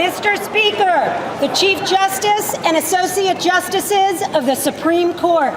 Mr. Speaker, the Chief Justice and Associate Justices of the Supreme Court.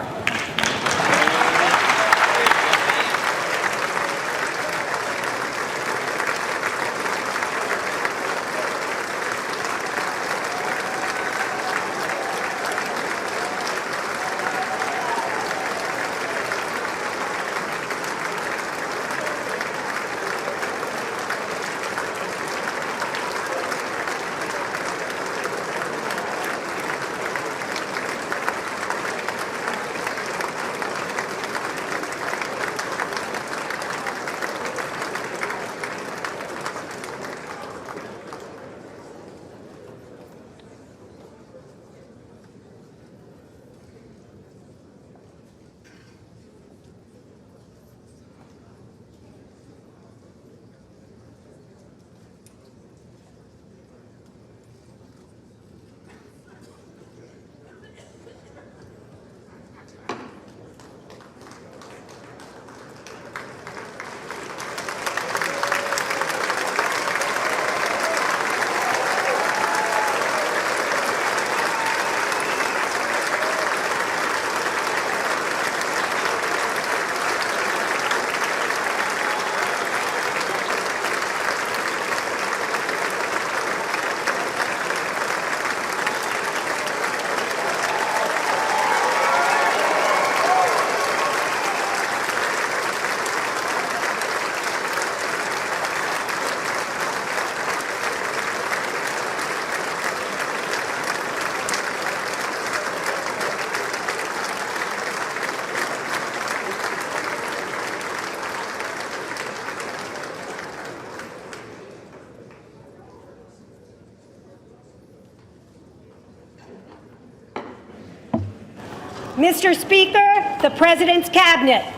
Mr. Speaker, the President's Cabinet.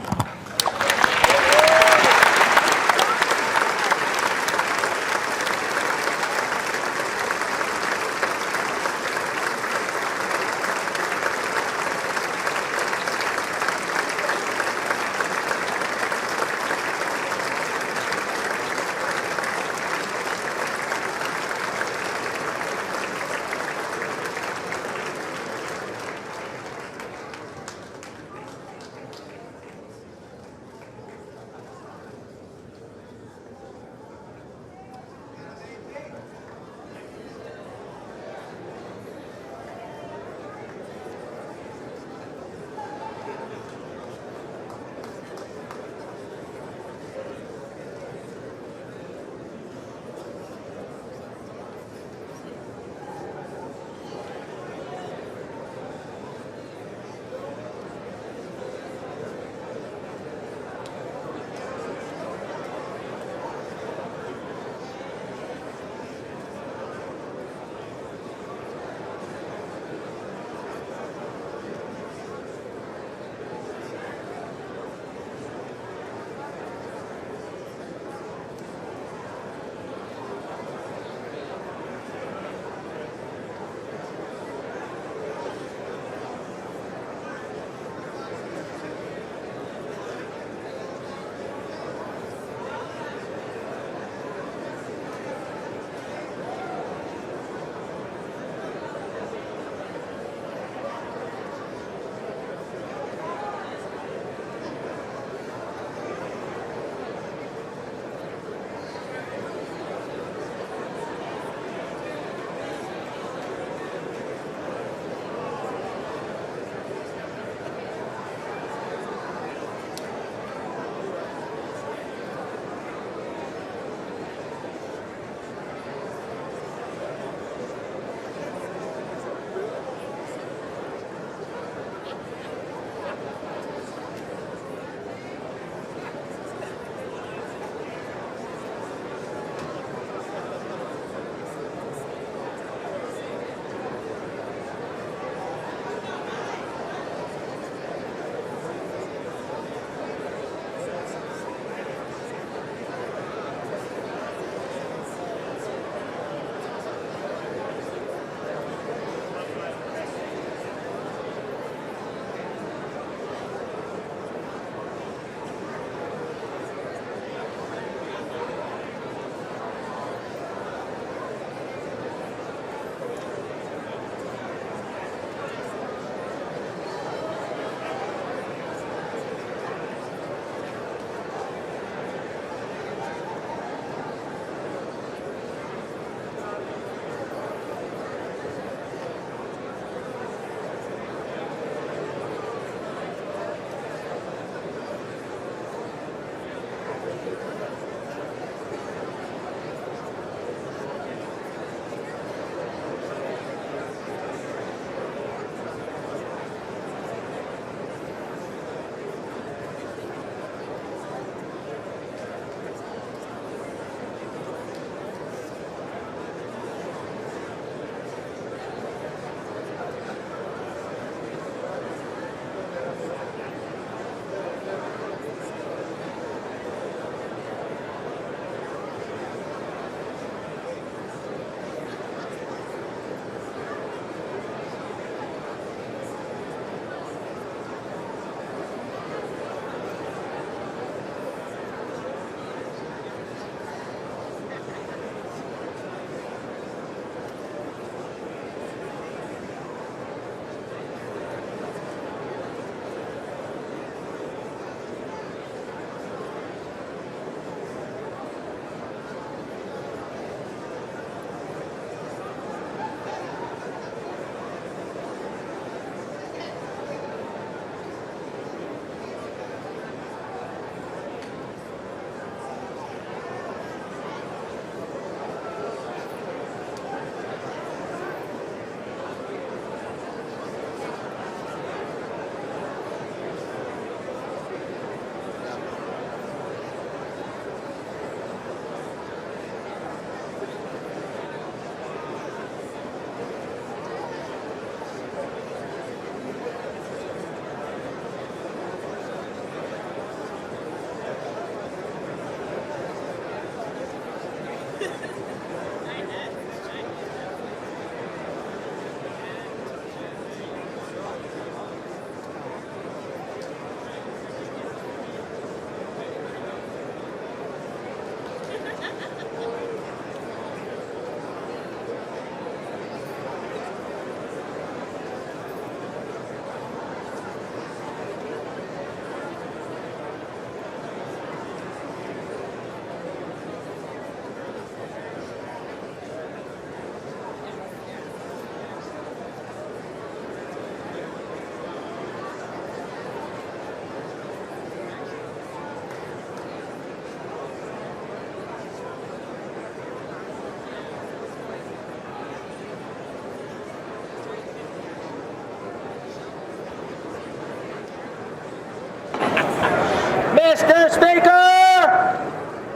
Speaker,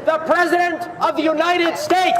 the President of the United States.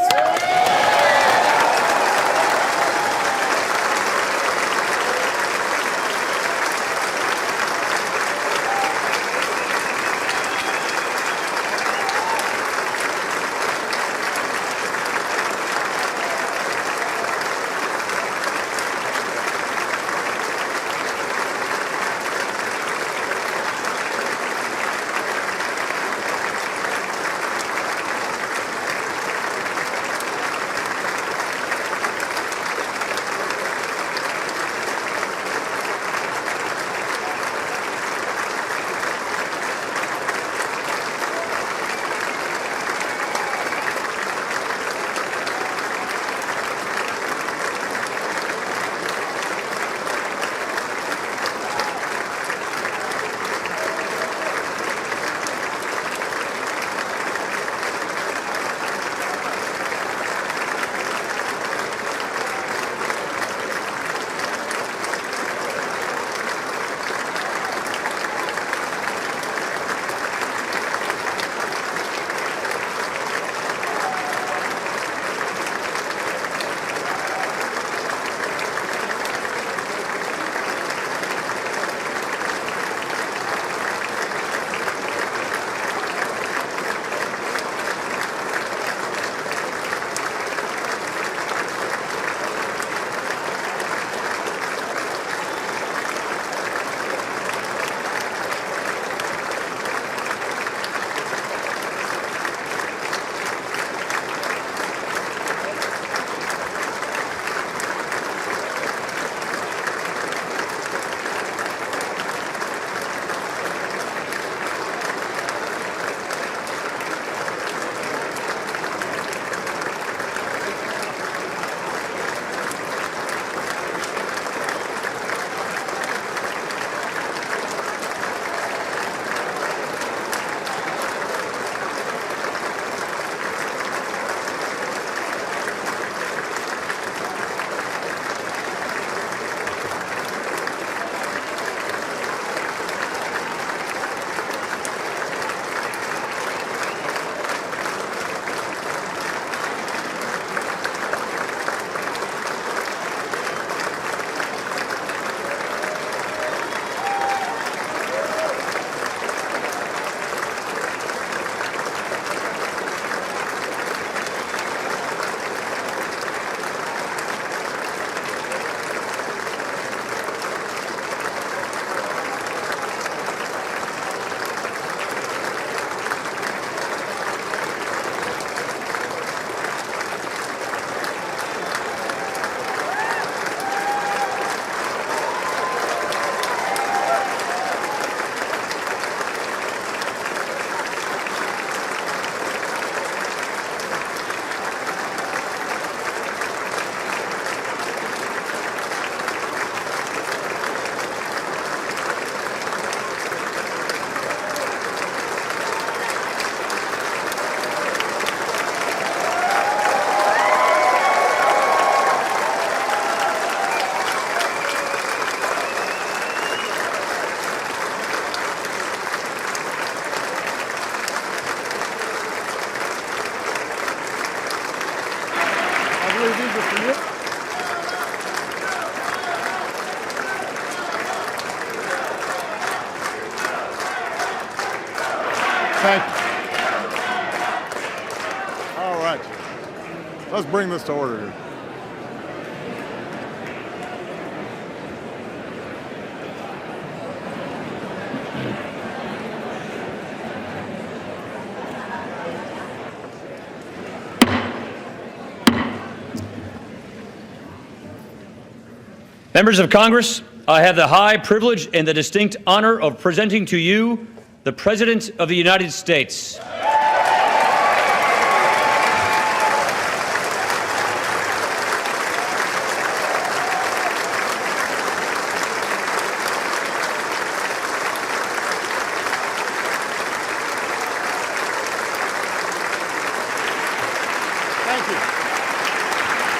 Thank you. All right. Let's bring this to order here. Members of Congress, I have the high privilege and the distinct honor of presenting to you the President of the United States. Thank you.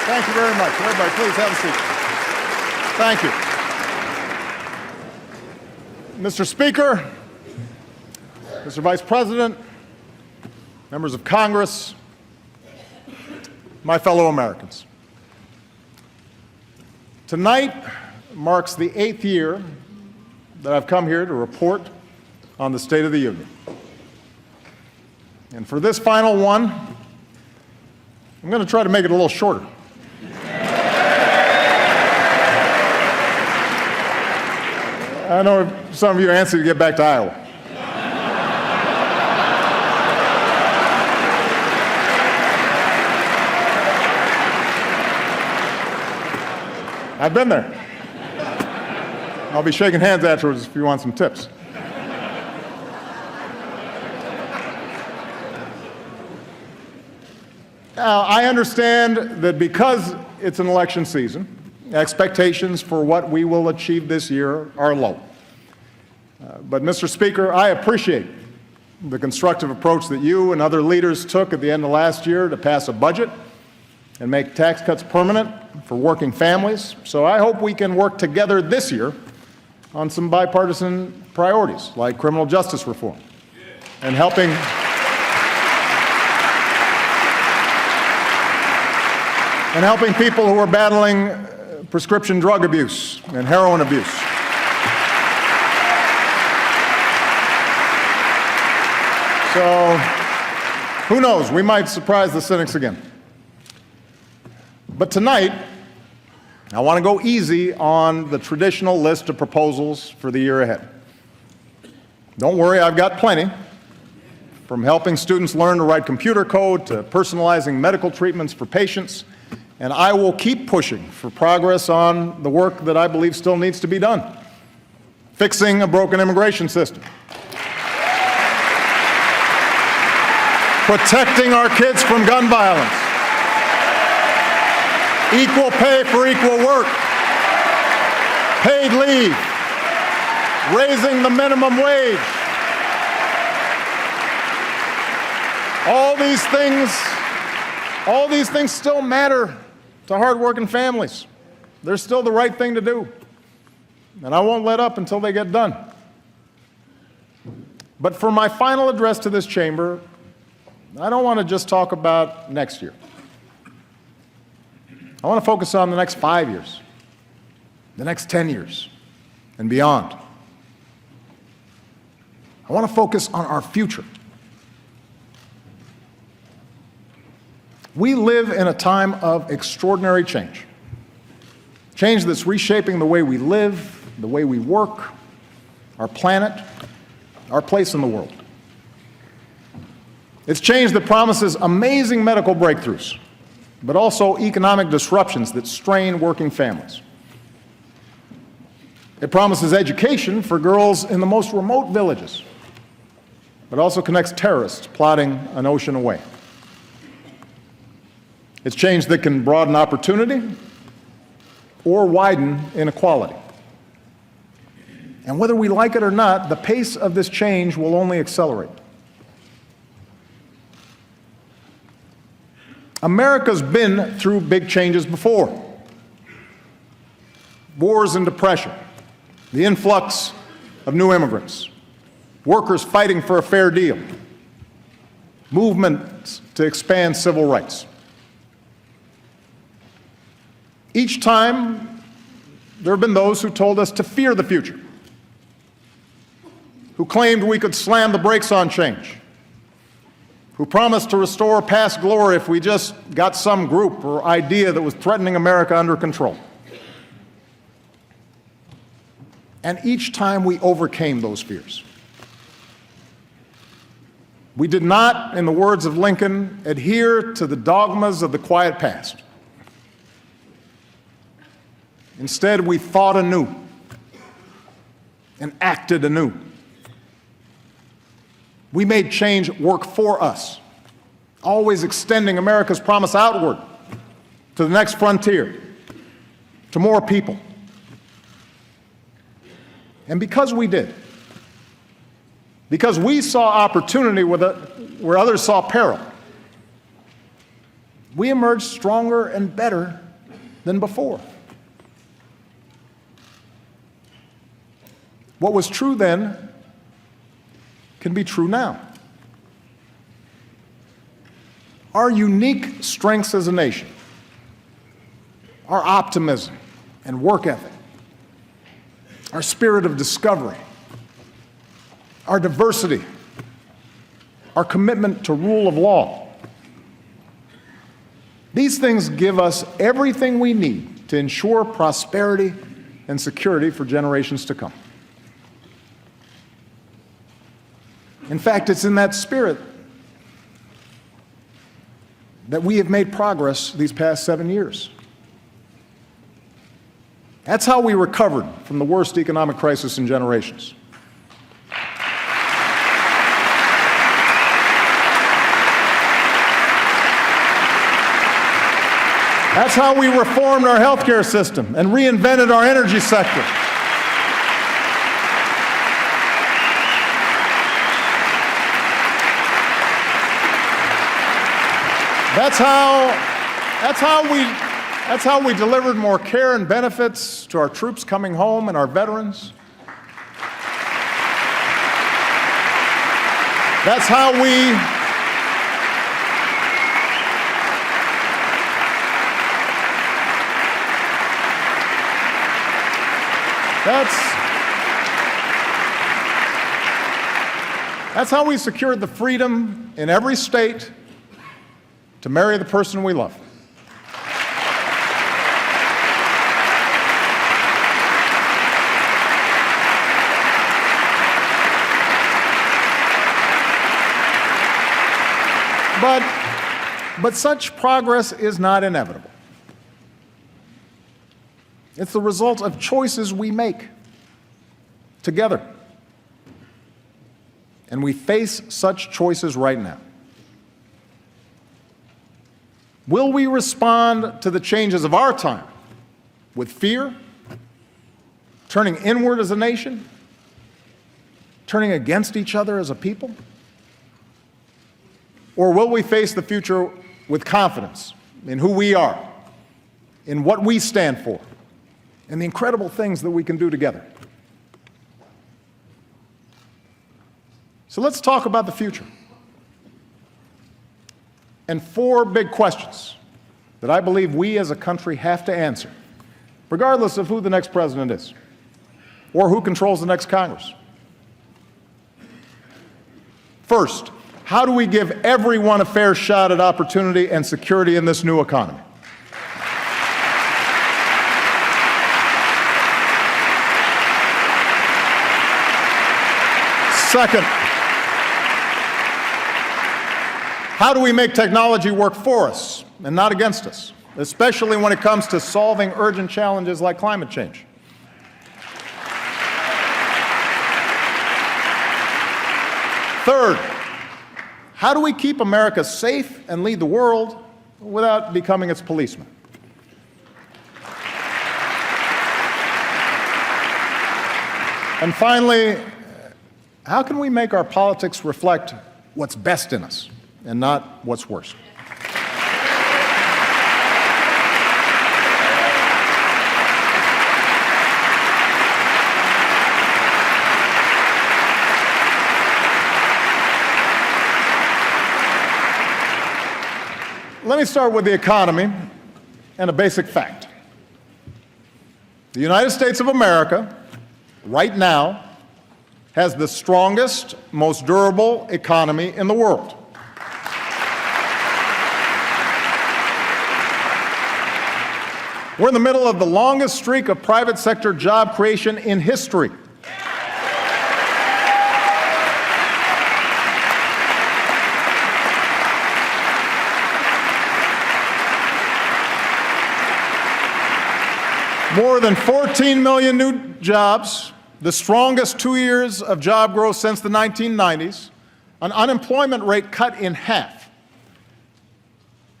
Thank you very much. Everybody, please have a seat. Thank you. Mr. Speaker, Mr. Vice President, members of Congress, my fellow Americans. Tonight marks the 8th year that I've come here to report on the State of the Union. And for this final one, I'm going to try to make it a little shorter. I know some of you are anxious to get back to Iowa. I've been there. I'll be shaking hands afterwards if you want some tips. Now, I understand that because it's an election season, expectations for what we will achieve this year are low. But, Mr. Speaker, I appreciate the constructive approach that you and other leaders took at the end of last year to pass a budget and make tax cuts permanent for working families. So I hope we can work together this year on some bipartisan priorities like criminal justice reform and helping people who are battling prescription drug abuse and heroin abuse. So who knows, we might surprise the cynics again. But tonight, I want to go easy on the traditional list of proposals for the year ahead. Don't worry, I've got plenty. From helping students learn to write computer code to personalizing medical treatments for patients, and I will keep pushing for progress on the work that I believe still needs to be done. Fixing a broken immigration system. Protecting our kids from gun violence. Equal pay for equal work, paid leave, raising the minimum wage. All these things still matter to hardworking families. They're still the right thing to do. And I won't let up until they get done. But for my final address to this chamber, I don't want to just talk about next year. I want to focus on the next 5 years, the next 10 years, and beyond. I want to focus on our future. We live in a time of extraordinary change. Change that's reshaping the way we live, the way we work, our planet, our place in the world. It's change that promises amazing medical breakthroughs, but also economic disruptions that strain working families. It promises education for girls in the most remote villages, but also connects terrorists plotting an ocean away. It's change that can broaden opportunity or widen inequality. And whether we like it or not, the pace of this change will only accelerate. America's been through big changes before. Wars and depression, the influx of new immigrants, workers fighting for a fair deal, movements to expand civil rights. Each time, there have been those who told us to fear the future, who claimed we could slam the brakes on change, who promised to restore past glory if we just got some group or idea that was threatening America under control. And each time we overcame those fears. We did not, in the words of Lincoln, adhere to the dogmas of the quiet past. Instead, we thought anew and acted anew. We made change work for us, always extending America's promise outward to the next frontier, to more people. And because we did, because we saw opportunity where others saw peril, we emerged stronger and better than before. What was true then can be true now. Our unique strengths as a nation, our optimism and work ethic, our spirit of discovery, our diversity, our commitment to rule of law. These things give us everything we need to ensure prosperity and security for generations to come. In fact, it's in that spirit that we have made progress these past 7 years. That's how we recovered from the worst economic crisis in generations. That's how we reformed our healthcare system and reinvented our energy sector. That's how we delivered more care and benefits to our troops coming home and our veterans. That's how we secured the freedom in every state to marry the person we love. But such progress is not inevitable. It's the result of choices we make together. And we face such choices right now. Will we respond to the changes of our time with fear, turning inward as a nation, turning against each other as a people? Or will we face the future with confidence in who we are, in what we stand for, and the incredible things that we can do together? So let's talk about the future. And 4 big questions that I believe we as a country have to answer, regardless of who the next president is or who controls the next Congress. First, how do we give everyone a fair shot at opportunity and security in this new economy? Second, how do we make technology work for us and not against us, especially when it comes to solving urgent challenges like climate change? Third, how do we keep America safe and lead the world without becoming its policeman? And finally, how can we make our politics reflect what's best in us and not what's worst? Let me start with the economy and a basic fact. The United States of America, right now, has the strongest, most durable economy in the world. We're in the middle of the longest streak of private sector job creation in history. More than 14 million new jobs, the strongest 2 years of job growth since the 1990s, an unemployment rate cut in half.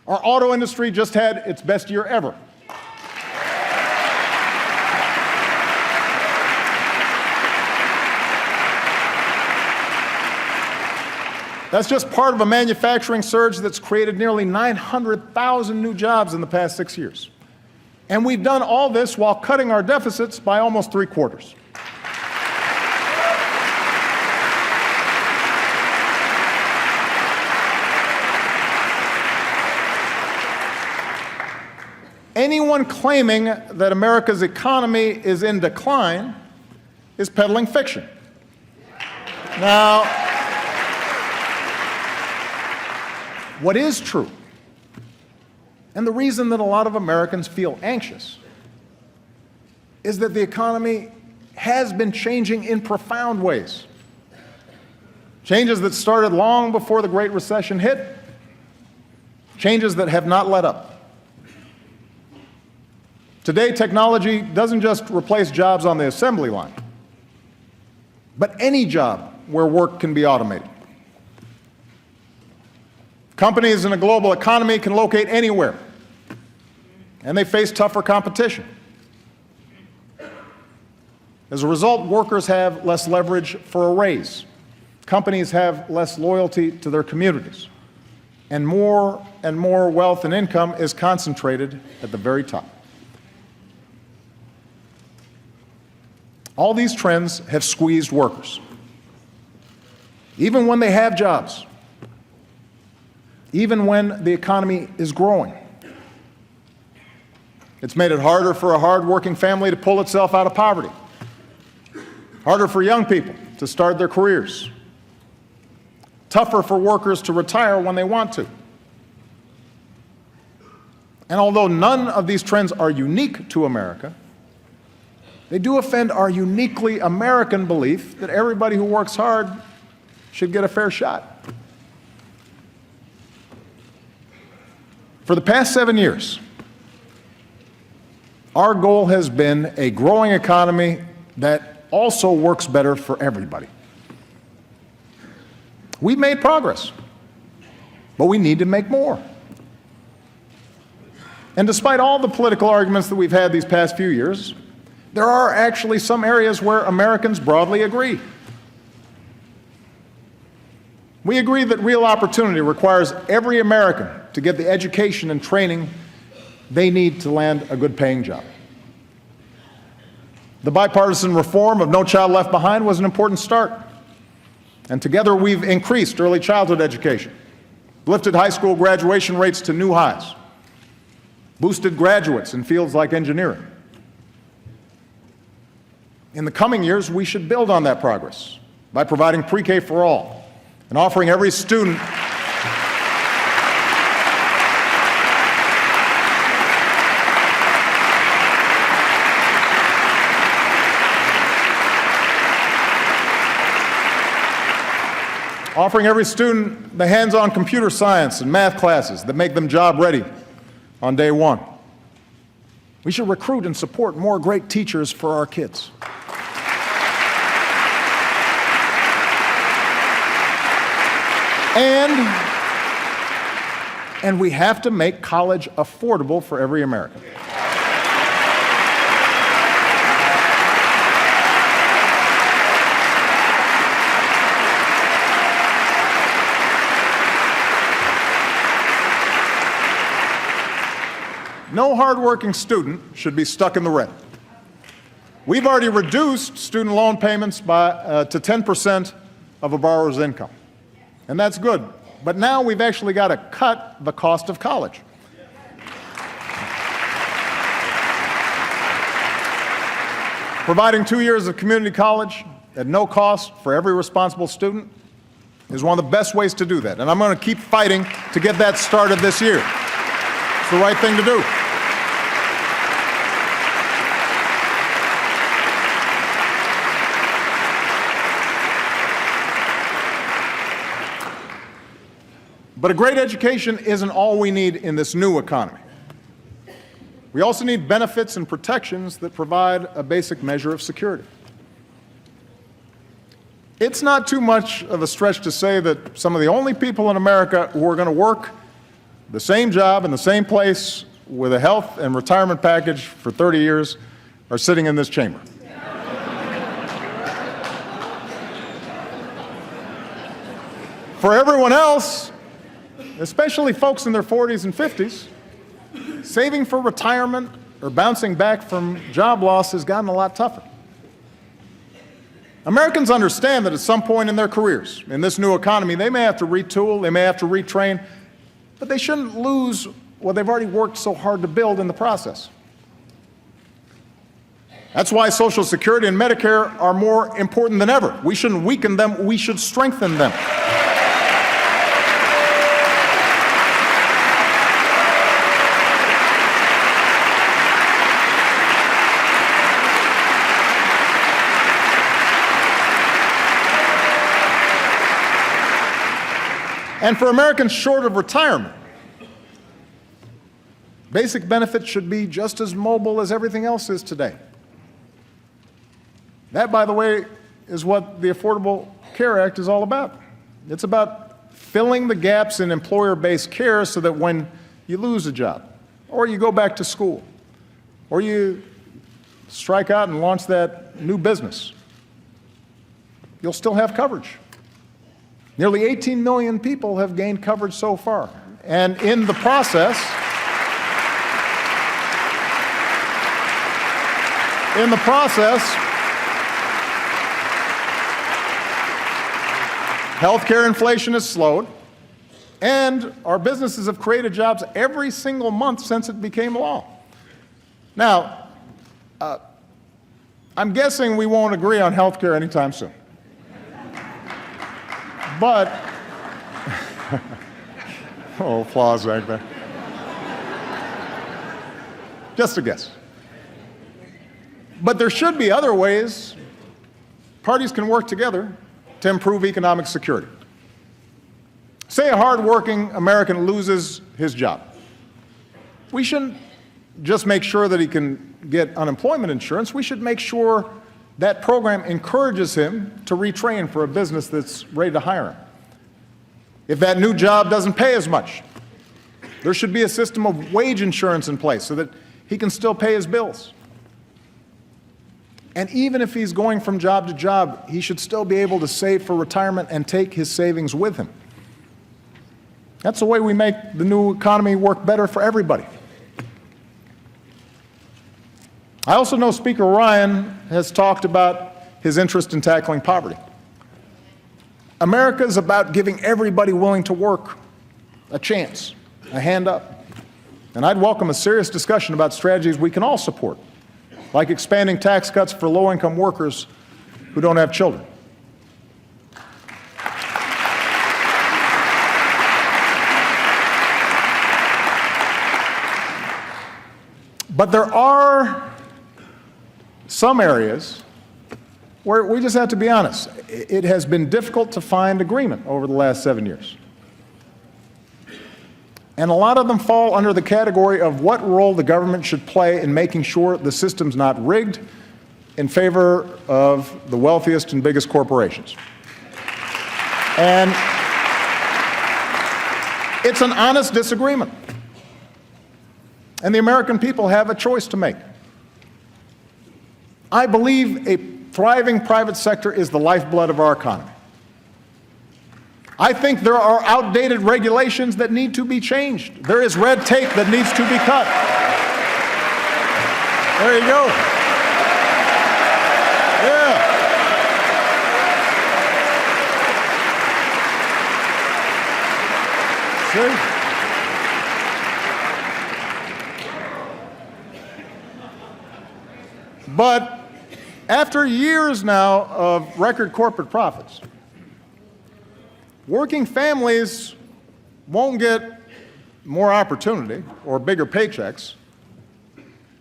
Our auto industry just had its best year ever. That's just part of a manufacturing surge that's created nearly 900,000 new jobs in the past 6 years. And we've done all this while cutting our deficits by almost 3/4. Anyone claiming that America's economy is in decline is peddling fiction. Now, what is true, and the reason that a lot of Americans feel anxious, is that the economy has been changing in profound ways. Changes that started long before the Great Recession hit, changes that have not let up. Today, technology doesn't just replace jobs on the assembly line, but any job where work can be automated. Companies in a global economy can locate anywhere, and they face tougher competition. As a result, workers have less leverage for a raise. Companies have less loyalty to their communities. And more wealth and income is concentrated at the very top. All these trends have squeezed workers. Even when they have jobs, even when the economy is growing. It's made it harder for a hard-working family to pull itself out of poverty, harder for young people to start their careers, tougher for workers to retire when they want to. And although none of these trends are unique to America, they do offend our uniquely American belief that everybody who works hard should get a fair shot. For the past 7 years, our goal has been a growing economy that also works better for everybody. We've made progress, but we need to make more. And despite all the political arguments that we've had these past few years, there are actually some areas where Americans broadly agree. We agree that real opportunity requires every American to get the education and training they need to land a good-paying job. The bipartisan reform of No Child Left Behind was an important start. And together we've increased early childhood education, lifted high school graduation rates to new highs, boosted graduates in fields like engineering. In the coming years, we should build on that progress by providing pre-K for all and offering every student the hands-on computer science and math classes that make them job-ready on day one. We should recruit and support more great teachers for our kids. And we have to make college affordable for every American. No hardworking student should be stuck in the red. We've already reduced student loan payments to 10% of a borrower's income, and that's good. But now we've actually got to cut the cost of college. Providing 2 years of community college at no cost for every responsible student is one of the best ways to do that, and I'm going to keep fighting to get that started this year. It's the right thing to do. But a great education isn't all we need in this new economy. We also need benefits and protections that provide a basic measure of security. It's not too much of a stretch to say that some of the only people in America who are going to work the same job in the same place with a health and retirement package for 30 years are sitting in this chamber. For everyone else, especially folks in their 40s and 50s, saving for retirement or bouncing back from job loss has gotten a lot tougher. Americans understand that at some point in their careers, in this new economy, they may have to retool, they may have to retrain, but they shouldn't lose what they've already worked so hard to build in the process. That's why Social Security and Medicare are more important than ever. We shouldn't weaken them, we should strengthen them. And for Americans short of retirement, basic benefits should be just as mobile as everything else is today. That, by the way, is what the Affordable Care Act is all about. It's about filling the gaps in employer-based care so that when you lose a job, or you go back to school, or you strike out and launch that new business, you'll still have coverage. Nearly 18 million people have gained coverage so far. And in the process, healthcare inflation has slowed, and our businesses have created jobs every single month since it became law. Now, I'm guessing we won't agree on healthcare anytime soon. But, oh, applause back there. Just a guess. But there should be other ways parties can work together to improve economic security. Say a hardworking American loses his job. We shouldn't just make sure that he can get unemployment insurance. We should make sure that program encourages him to retrain for a business that's ready to hire him. If that new job doesn't pay as much, there should be a system of wage insurance in place so that he can still pay his bills. And even if he's going from job to job, he should still be able to save for retirement and take his savings with him. That's the way we make the new economy work better for everybody. I also know Speaker Ryan has talked about his interest in tackling poverty. America is about giving everybody willing to work a chance, a hand up. And I'd welcome a serious discussion about strategies we can all support, like expanding tax cuts for low-income workers who don't have children. But there are some areas where we just have to be honest. It has been difficult to find agreement over the last 7 years. And a lot of them fall under the category of what role the government should play in making sure the system's not rigged in favor of the wealthiest and biggest corporations. And it's an honest disagreement. And the American people have a choice to make. I believe a thriving private sector is the lifeblood of our economy. I think there are outdated regulations that need to be changed. There is red tape that needs to be cut. There you go. Yeah. See? But after years now of record corporate profits, working families won't get more opportunity or bigger paychecks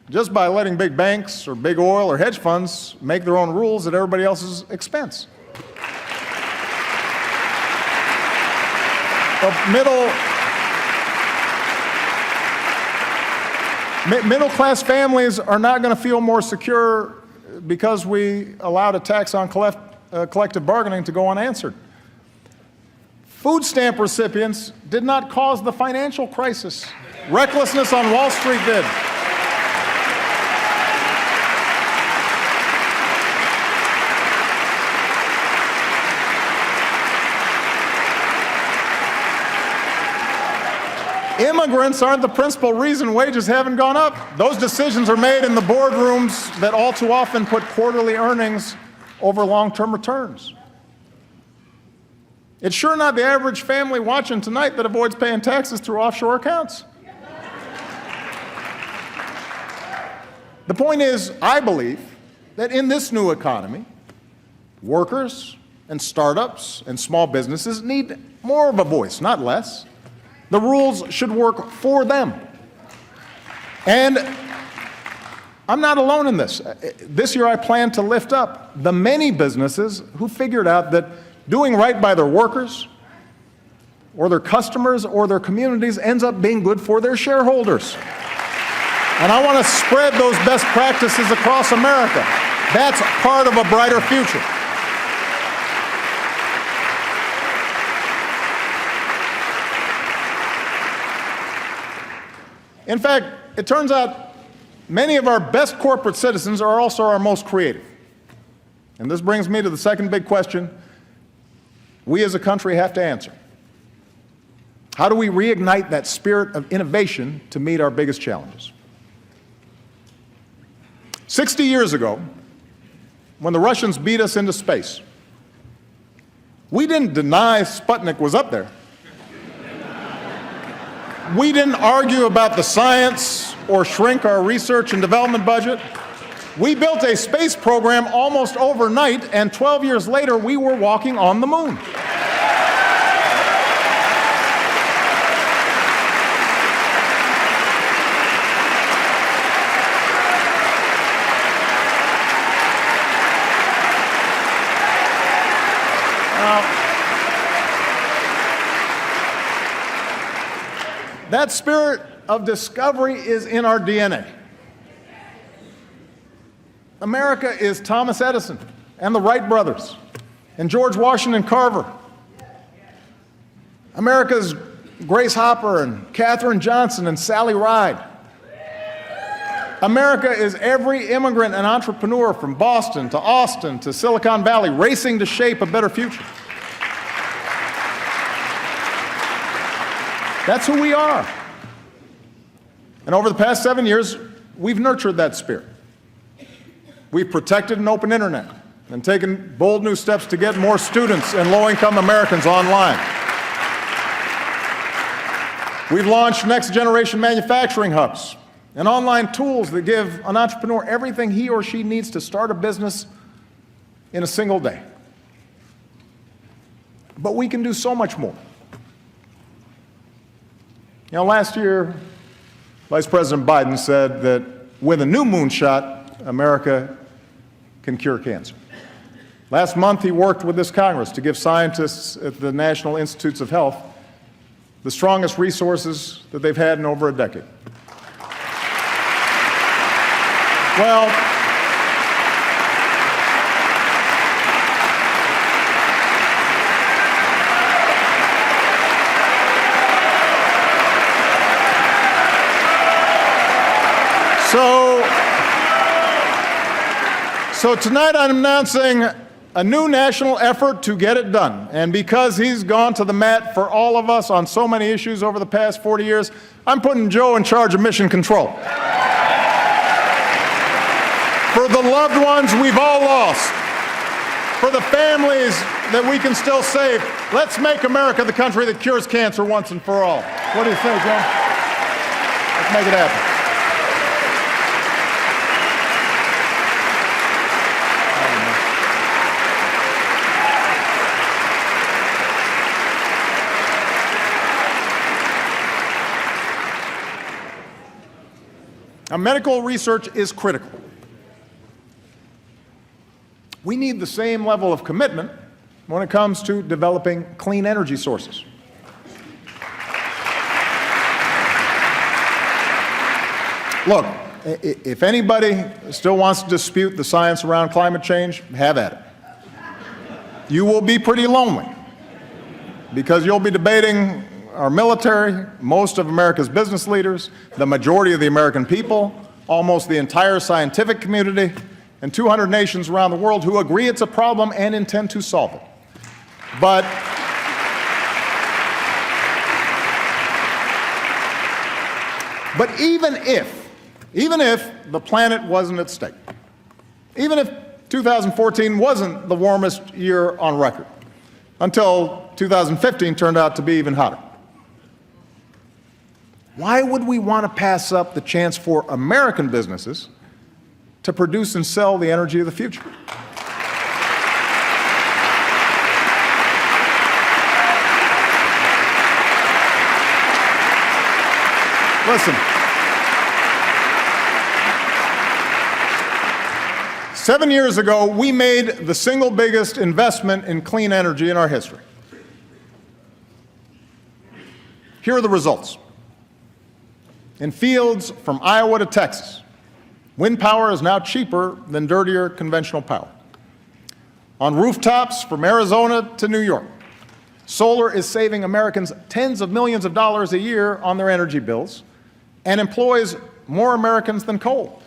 just by letting big banks or big oil or hedge funds make their own rules at everybody else's expense. Middle-class families are not going to feel more secure because we allowed a tax on collective bargaining to go unanswered. Food stamp recipients did not cause the financial crisis. Recklessness on Wall Street did. Immigrants aren't the principal reason wages haven't gone up. Those decisions are made in the boardrooms that all too often put quarterly earnings over long-term returns. It's sure not the average family watching tonight that avoids paying taxes through offshore accounts. The point is, I believe that in this new economy, workers and startups and small businesses need more of a voice, not less. The rules should work for them. And I'm not alone in this. This year I plan to lift up the many businesses who figured out that doing right by their workers or their customers or their communities ends up being good for their shareholders. And I want to spread those best practices across America. That's part of a brighter future. In fact, it turns out many of our best corporate citizens are also our most creative. And this brings me to the second big question we as a country have to answer. How do we reignite that spirit of innovation to meet our biggest challenges? 60 years ago, when the Russians beat us into space, we didn't deny Sputnik was up there. We didn't argue about the science or shrink our research and development budget. We built a space program almost overnight, and 12 years later, we were walking on the moon. That spirit of discovery is in our DNA. America is Thomas Edison and the Wright brothers and George Washington Carver. America is Grace Hopper and Katherine Johnson and Sally Ride. America is every immigrant and entrepreneur from Boston to Austin to Silicon Valley racing to shape a better future. That's who we are. And over the past 7 years, we've nurtured that spirit. We've protected an open internet and taken bold new steps to get more students and low-income Americans online. We've launched next-generation manufacturing hubs and online tools that give an entrepreneur everything he or she needs to start a business in a single day. But we can do so much more. You know, last year, Vice President Biden said that with a new moonshot, America can cure cancer. Last month, he worked with this Congress to give scientists at the National Institutes of Health the strongest resources that they've had in over a decade. Well, So tonight I'm announcing a new national effort to get it done. And because he's gone to the mat for all of us on so many issues over the past 40 years, I'm putting Joe in charge of mission control. For the loved ones we've all lost, for the families that we can still save, let's make America the country that cures cancer once and for all. What do you say, Joe? Let's make it happen. Now, medical research is critical. We need the same level of commitment when it comes to developing clean energy sources. Look, if anybody still wants to dispute the science around climate change, have at it. You will be pretty lonely because you'll be debating our military, most of America's business leaders, the majority of the American people, almost the entire scientific community, and 200 nations around the world who agree it's a problem and intend to solve it. But even if the planet wasn't at stake, even if 2014 wasn't the warmest year on record, until 2015 turned out to be even hotter, why would we want to pass up the chance for American businesses to produce and sell the energy of the future. Listen, 7 years ago, we made the single biggest investment in clean energy in our history. Here are the results. In fields from Iowa to Texas, wind power is now cheaper than dirtier conventional power. On rooftops from Arizona to New York, solar is saving Americans tens of millions of dollars a year on their energy bills and employs more Americans than coal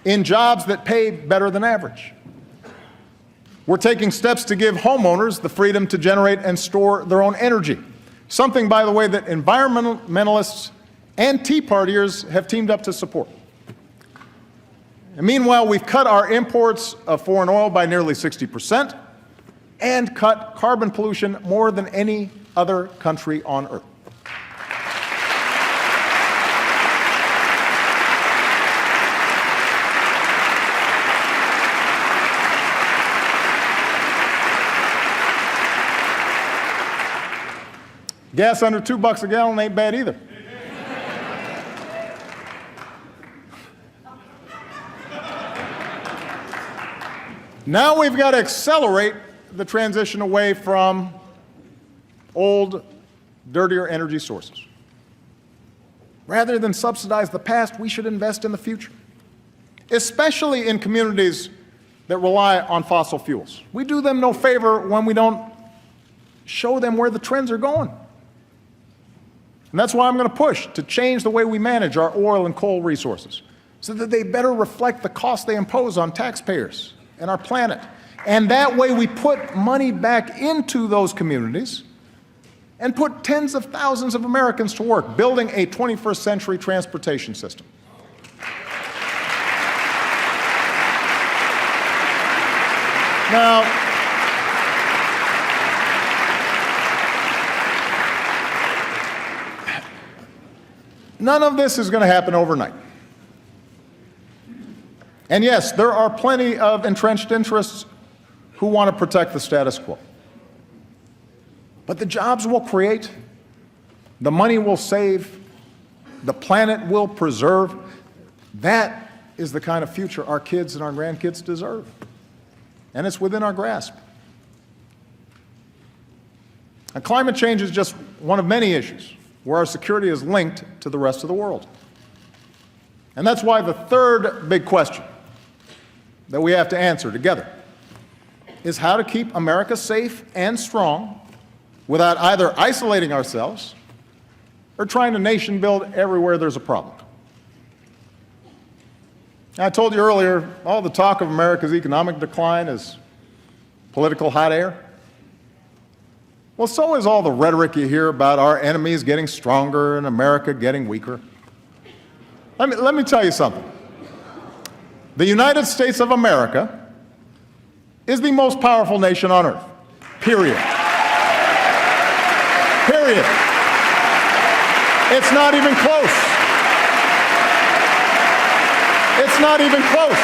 in jobs that pay better than average. We're taking steps to give homeowners the freedom to generate and store their own energy, something, by the way, that environmentalists and Tea Partiers have teamed up to support. And meanwhile, we've cut our imports of foreign oil by nearly 60% and cut carbon pollution more than any other country on earth. Gas under $2 a gallon ain't bad either. Now we've got to accelerate the transition away from old, dirtier energy sources. Rather than subsidize the past, we should invest in the future, especially in communities that rely on fossil fuels. We do them no favor when we don't show them where the trends are going. And that's why I'm going to push to change the way we manage our oil and coal resources so that they better reflect the cost they impose on taxpayers and our planet. And that way we put money back into those communities and put tens of thousands of Americans to work building a 21st century transportation system. Now, none of this is going to happen overnight. And yes, there are plenty of entrenched interests who want to protect the status quo. But the jobs we'll create, the money we'll save, the planet we'll preserve, that is the kind of future our kids and our grandkids deserve. And it's within our grasp. And climate change is just one of many issues where our security is linked to the rest of the world. And that's why the third big question that we have to answer together is how to keep America safe and strong without either isolating ourselves or trying to nation build everywhere there's a problem. I told you earlier, all the talk of America's economic decline is political hot air. Well, so is all the rhetoric you hear about our enemies getting stronger and America getting weaker. Let me tell you something. The United States of America is the most powerful nation on earth, period. Period. It's not even close. It's not even close.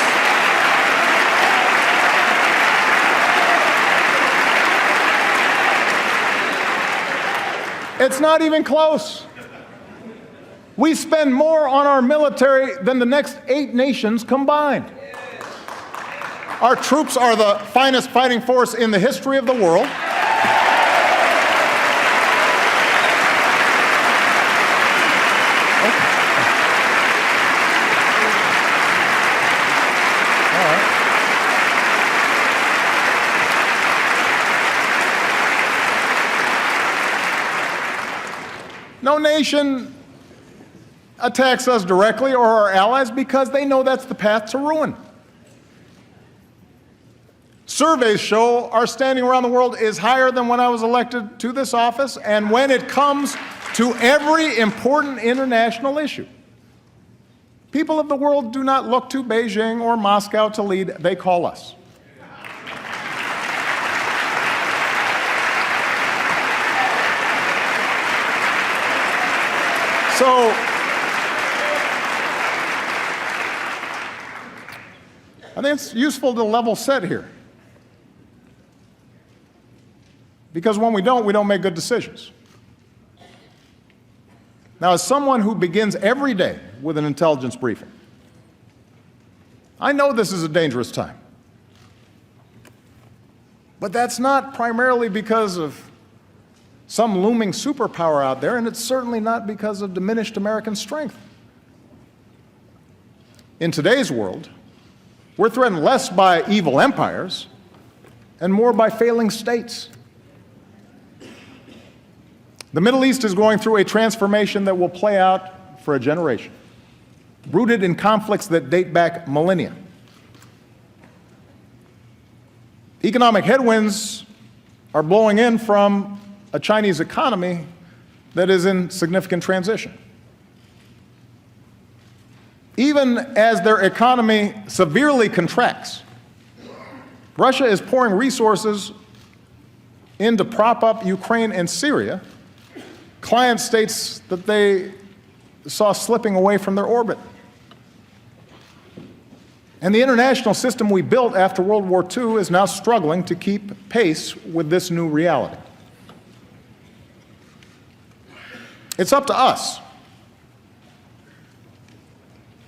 It's not even close. We spend more on our military than the next 8 nations combined. Our troops are the finest fighting force in the history of the world. No nation attacks us directly or our allies because they know that's the path to ruin. Surveys show our standing around the world is higher than when I was elected to this office, and when it comes to every important international issue, people of the world do not look to Beijing or Moscow to lead, they call us. So, I think it's useful to level set here. Because when we don't make good decisions. Now, as someone who begins every day with an intelligence briefing, I know this is a dangerous time. But that's not primarily because of some looming superpower out there, and it's certainly not because of diminished American strength. In today's world, we're threatened less by evil empires and more by failing states. The Middle East is going through a transformation that will play out for a generation, rooted in conflicts that date back millennia. Economic headwinds are blowing in from a Chinese economy that is in significant transition. Even as their economy severely contracts, Russia is pouring resources in to prop up Ukraine and Syria, client states that they saw slipping away from their orbit. And the international system we built after World War II is now struggling to keep pace with this new reality. It's up to us,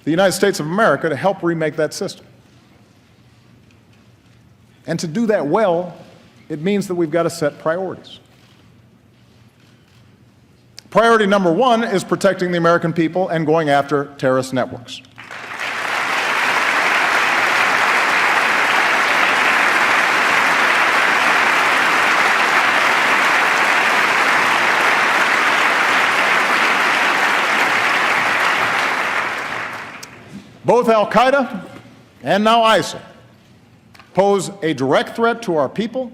the United States of America, to help remake that system. And to do that well, it means that we've got to set priorities. Priority number one is protecting the American people and going after terrorist networks. Both al-Qaeda and now ISIL pose a direct threat to our people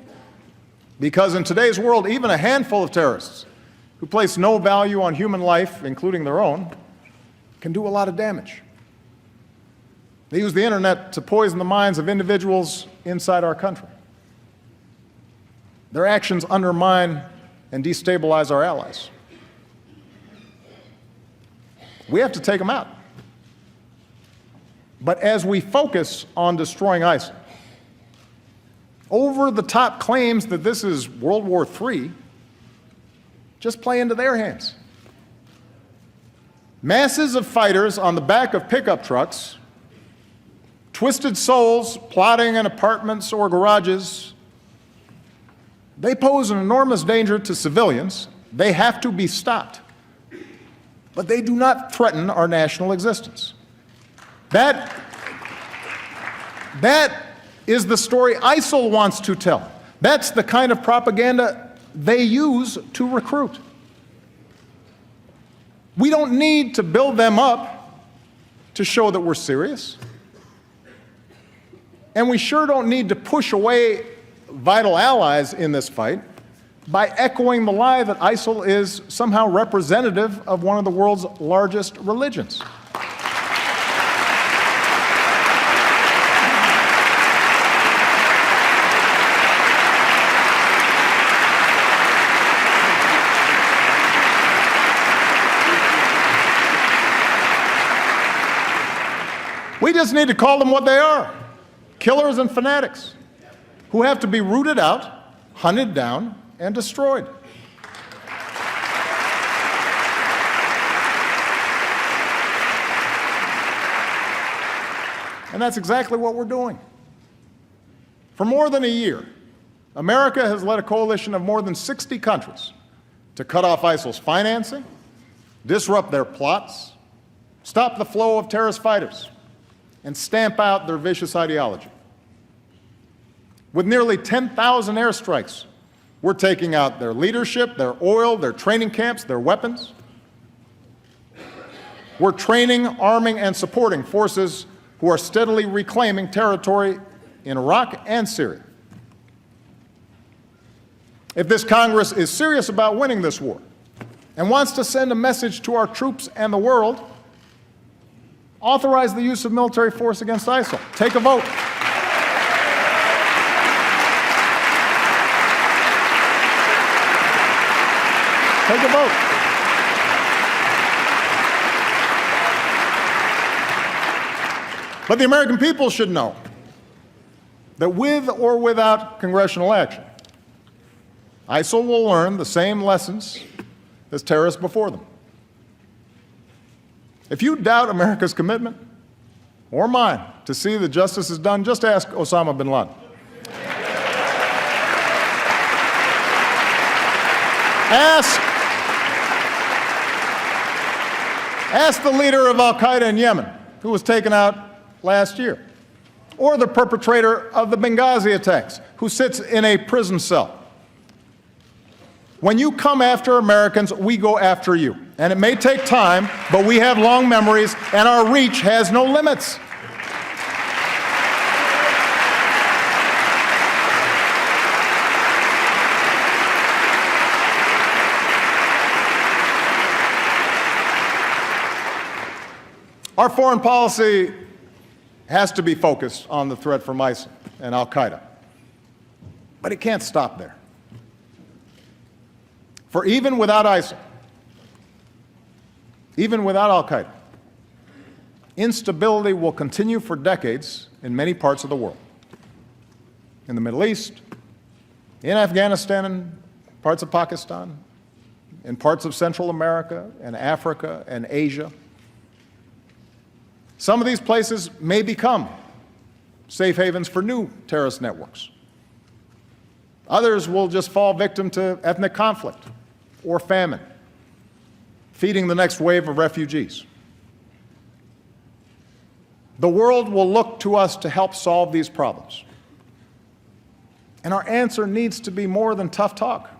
because in today's world, even a handful of terrorists who place no value on human life, including their own, can do a lot of damage. They use the internet to poison the minds of individuals inside our country. Their actions undermine and destabilize our allies. We have to take them out. But as we focus on destroying ISIL, over-the-top claims that this is World War III just play into their hands. Masses of fighters on the back of pickup trucks, twisted souls plotting in apartments or garages, they pose an enormous danger to civilians. They have to be stopped. But they do not threaten our national existence. That is the story ISIL wants to tell. That's the kind of propaganda they use to recruit. We don't need to build them up to show that we're serious. And we sure don't need to push away vital allies in this fight by echoing the lie that ISIL is somehow representative of one of the world's largest religions. We just need to call them what they are, killers and fanatics who have to be rooted out, hunted down, and destroyed. And that's exactly what we're doing. For more than a year, America has led a coalition of more than 60 countries to cut off ISIL's financing, disrupt their plots, stop the flow of terrorist fighters, and stamp out their vicious ideology. With nearly 10,000 airstrikes, we're taking out their leadership, their oil, their training camps, their weapons. We're training, arming, and supporting forces who are steadily reclaiming territory in Iraq and Syria. If this Congress is serious about winning this war and wants to send a message to our troops and the world, authorize the use of military force against ISIL. Take a vote. Take a vote. But the American people should know that with or without congressional action, ISIL will learn the same lessons as terrorists before them. If you doubt America's commitment, or mine, to see that justice is done, just ask Osama bin Laden. Ask the leader of al-Qaeda in Yemen, who was taken out last year, or the perpetrator of the Benghazi attacks, who sits in a prison cell. When you come after Americans, we go after you. And it may take time, but we have long memories, and our reach has no limits. Our foreign policy has to be focused on the threat from ISIL and al-Qaeda. But it can't stop there. For even without ISIL, even without al-Qaeda, instability will continue for decades in many parts of the world. In the Middle East, in Afghanistan and parts of Pakistan, in parts of Central America and Africa and Asia. Some of these places may become safe havens for new terrorist networks. Others will just fall victim to ethnic conflict or famine, feeding the next wave of refugees. The world will look to us to help solve these problems. And our answer needs to be more than tough talk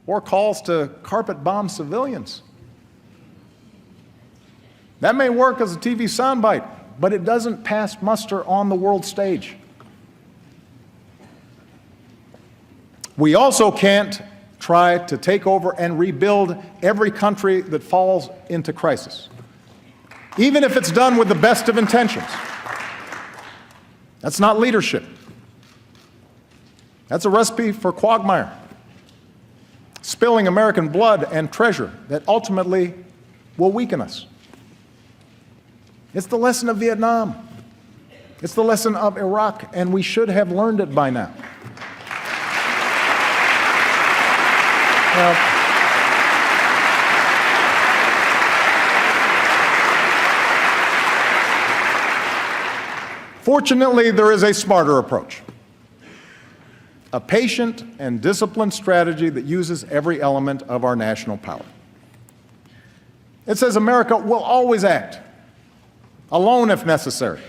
or calls to carpet bomb civilians. That may work as a TV soundbite, but it doesn't pass muster on the world stage. We also can't try to take over and rebuild every country that falls into crisis, even if it's done with the best of intentions. That's not leadership. That's a recipe for quagmire, spilling American blood and treasure that ultimately will weaken us. It's the lesson of Vietnam. It's the lesson of Iraq, and we should have learned it by now. Fortunately, there is a smarter approach, a patient and disciplined strategy that uses every element of our national power. It says America will always act, alone if necessary,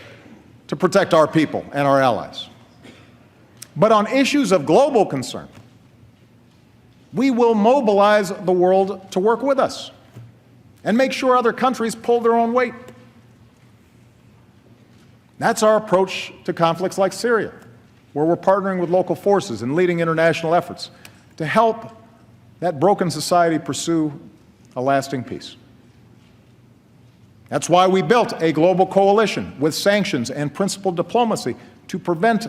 to protect our people and our allies. But on issues of global concern, we will mobilize the world to work with us and make sure other countries pull their own weight. That's our approach to conflicts like Syria, where we're partnering with local forces and leading international efforts to help that broken society pursue a lasting peace. That's why we built a global coalition with sanctions and principled diplomacy to prevent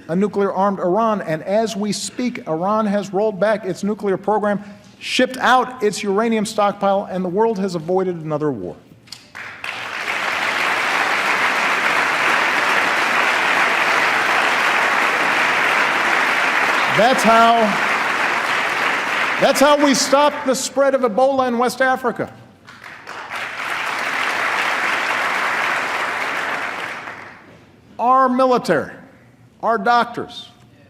a nuclear-armed Iran. And as we speak, Iran has rolled back its nuclear program, shipped out its uranium stockpile, and the world has avoided another war. That's how we stopped the spread of Ebola in West Africa. Our military, our doctors,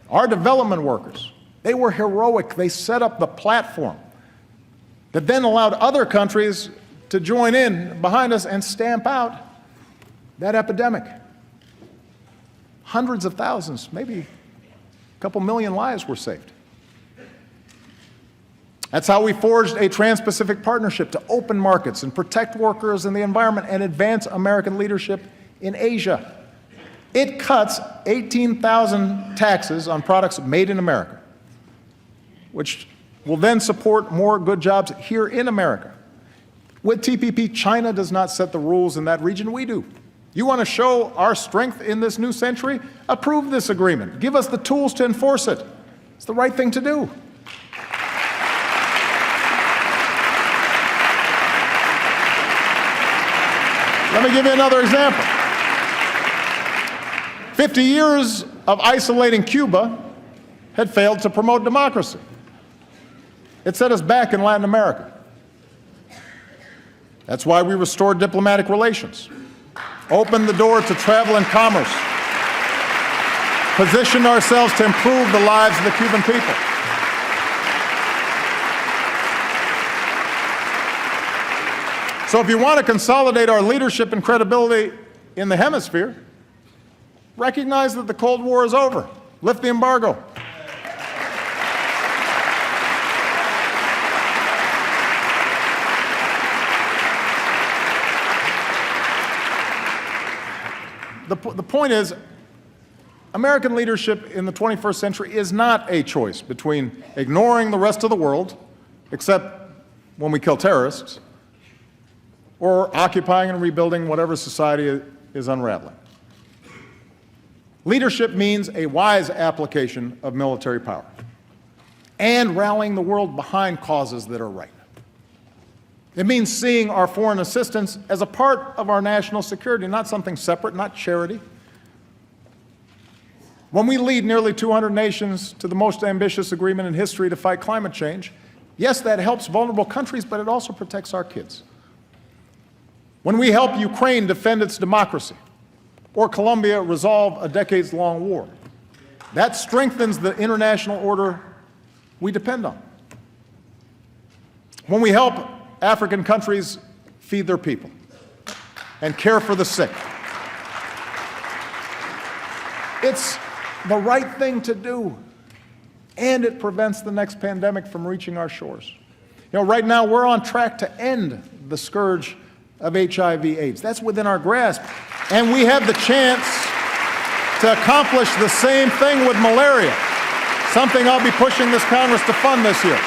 our development workers, they were heroic. They set up the platform that then allowed other countries to join in behind us and stamp out that epidemic. Hundreds of thousands, maybe a couple million lives were saved. That's how we forged a Trans-Pacific Partnership to open markets and protect workers and the environment and advance American leadership in Asia. It cuts 18,000 taxes on products made in America, which will then support more good jobs here in America. With TPP, China does not set the rules in that region, we do. You want to show our strength in this new century? Approve this agreement. Give us the tools to enforce it. It's the right thing to do. Let me give you another example. 50 years of isolating Cuba had failed to promote democracy. It set us back in Latin America. That's why we restored diplomatic relations, opened the door to travel and commerce, positioned ourselves to improve the lives of the Cuban people. So if you want to consolidate our leadership and credibility in the hemisphere, recognize that the Cold War is over. Lift the embargo. The point is, American leadership in the 21st century is not a choice between ignoring the rest of the world, except when we kill terrorists, or occupying and rebuilding whatever society is unraveling. Leadership means a wise application of military power and rallying the world behind causes that are right. It means seeing our foreign assistance as a part of our national security, not something separate, not charity. When we lead nearly 200 nations to the most ambitious agreement in history to fight climate change, yes, that helps vulnerable countries, but it also protects our kids. When we help Ukraine defend its democracy, or Colombia resolve a decades-long war, that strengthens the international order we depend on. When we help African countries feed their people and care for the sick, it's the right thing to do, and it prevents the next pandemic from reaching our shores. You know, right now we're on track to end the scourge of HIV/AIDS. That's within our grasp. And we have the chance to accomplish the same thing with malaria, something I'll be pushing this Congress to fund this year.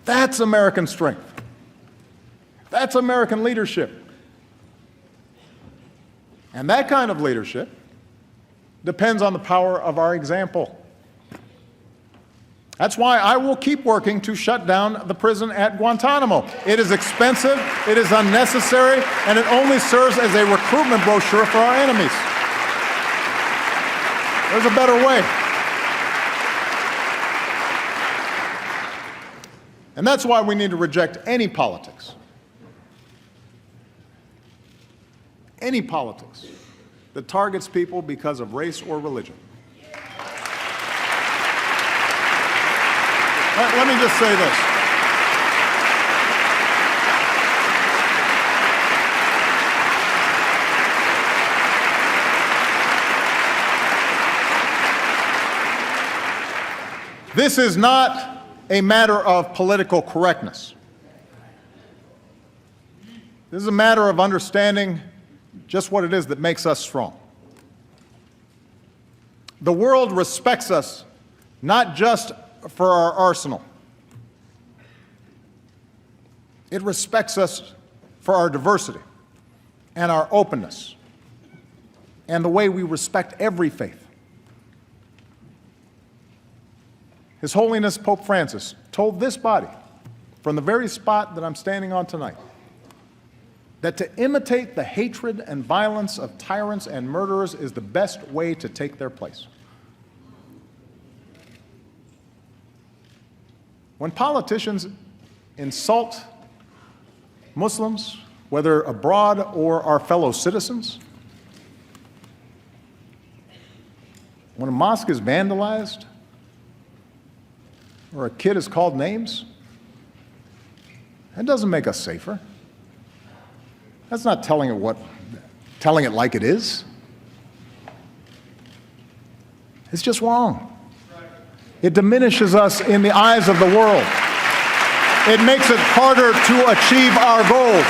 That's American strength. That's American leadership. And that kind of leadership depends on the power of our example. That's why I will keep working to shut down the prison at Guantanamo. It is expensive, it is unnecessary, and it only serves as a recruitment brochure for our enemies. There's a better way. And that's why we need to reject any politics that targets people because of race or religion. Let me just say this. This is not a matter of political correctness. This is a matter of understanding just what it is that makes us strong. The world respects us not just for our arsenal. It respects us for our diversity and our openness and the way we respect every faith. His Holiness Pope Francis told this body from the very spot that I'm standing on tonight that to imitate the hatred and violence of tyrants and murderers is the best way to take their place. When politicians insult Muslims, whether abroad or our fellow citizens, when a mosque is vandalized or a kid is called names, that doesn't make us safer. That's not telling it like it is. It's just wrong. It diminishes us in the eyes of the world. It makes it harder to achieve our goals.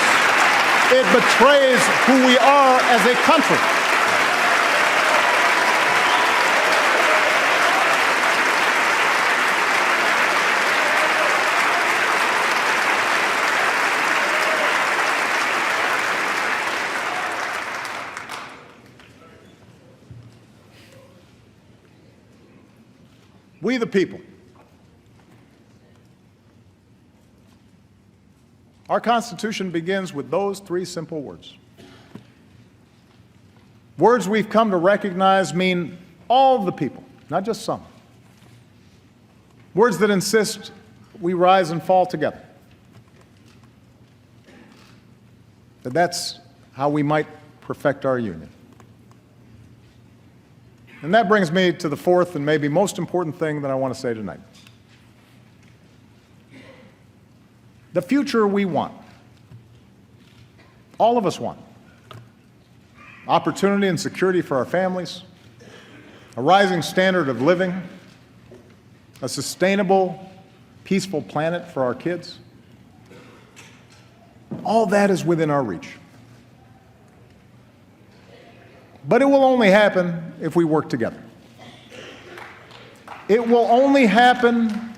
It betrays who we are as a country. We the people Our Constitution begins with those three simple words. Words we've come to recognize mean all of the people, not just some. Words that insist we rise and fall together. That's how we might perfect our union. And that brings me to the fourth and maybe most important thing that I want to say tonight. The future we want, all of us want, opportunity and security for our families, a rising standard of living, a sustainable, peaceful planet for our kids. All that is within our reach. But it will only happen if we work together. It will only happen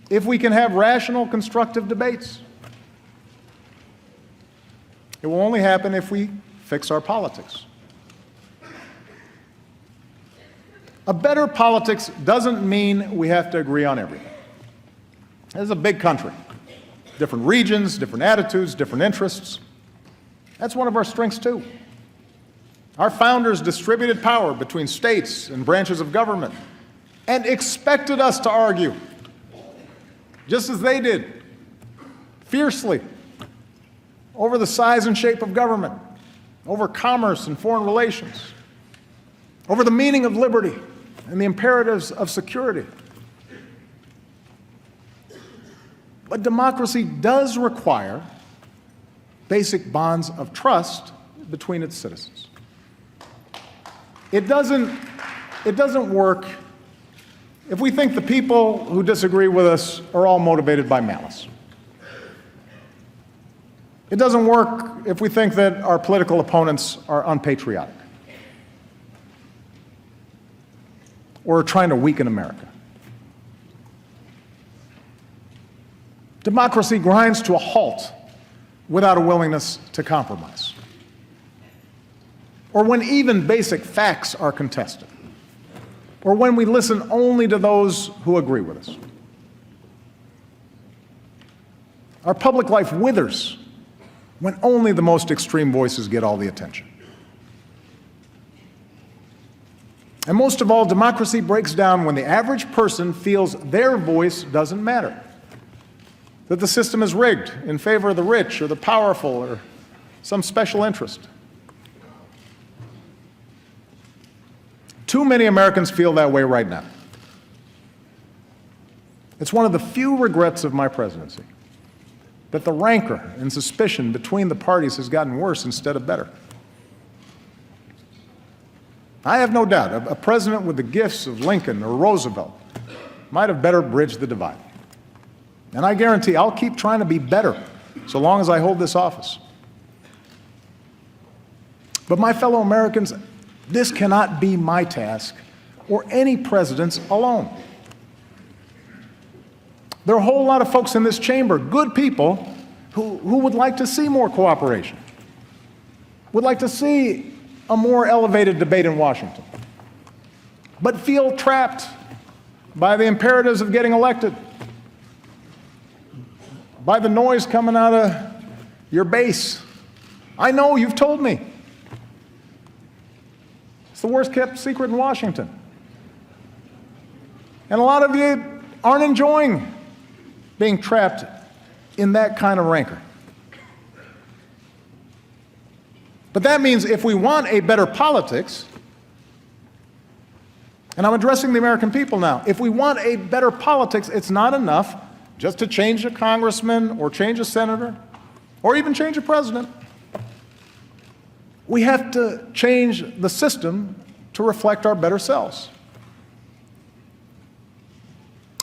if we can have rational, constructive debates. It will only happen if we fix our politics. A better politics doesn't mean we have to agree on everything. This is a big country. Different regions, different attitudes, different interests. That's one of our strengths, too. Our founders distributed power between states and branches of government and expected us to argue, just as they did, fiercely, over the size and shape of government, over commerce and foreign relations, over the meaning of liberty and the imperatives of security. But democracy does require basic bonds of trust between its citizens. It doesn't work if we think the people who disagree with us are all motivated by malice. It doesn't work if we think that our political opponents are unpatriotic or are trying to weaken America. Democracy grinds to a halt without a willingness to compromise, or when even basic facts are contested, or when we listen only to those who agree with us. Our public life withers when only the most extreme voices get all the attention. And most of all, democracy breaks down when the average person feels their voice doesn't matter, that the system is rigged in favor of the rich or the powerful or some special interest. Too many Americans feel that way right now. It's one of the few regrets of my presidency that the rancor and suspicion between the parties has gotten worse instead of better. I have no doubt a president with the gifts of Lincoln or Roosevelt might have better bridged the divide. And I guarantee I'll keep trying to be better so long as I hold this office. But my fellow Americans, this cannot be my task or any president's alone. There are a whole lot of folks in this chamber, good people, who would like to see more cooperation, would like to see a more elevated debate in Washington, but feel trapped by the imperatives of getting elected, by the noise coming out of your base. I know, you've told me. It's the worst kept secret in Washington. And a lot of you aren't enjoying being trapped in that kind of rancor. But that means if we want a better politics, and I'm addressing the American people now, if we want a better politics, it's not enough just to change a congressman or change a senator or even change a president. We have to change the system to reflect our better selves.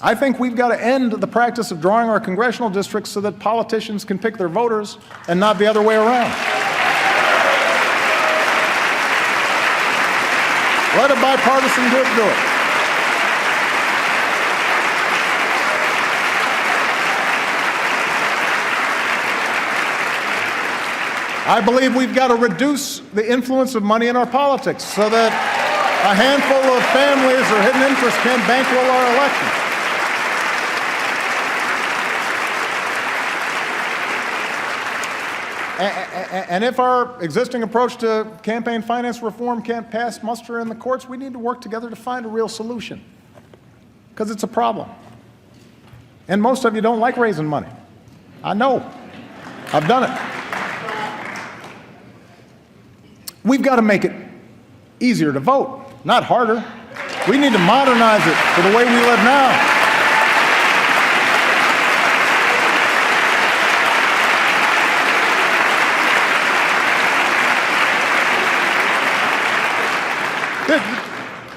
I think we've got to end the practice of drawing our congressional districts so that politicians can pick their voters and not the other way around. Let a bipartisan group do it. I believe we've got to reduce the influence of money in our politics so that a handful of families or hidden interests can't bankroll our elections. And if our existing approach to campaign finance reform can't pass muster in the courts, we need to work together to find a real solution, because it's a problem. And most of you don't like raising money. I know. I've done it. We've got to make it easier to vote, not harder. We need to modernize it for the way we live now.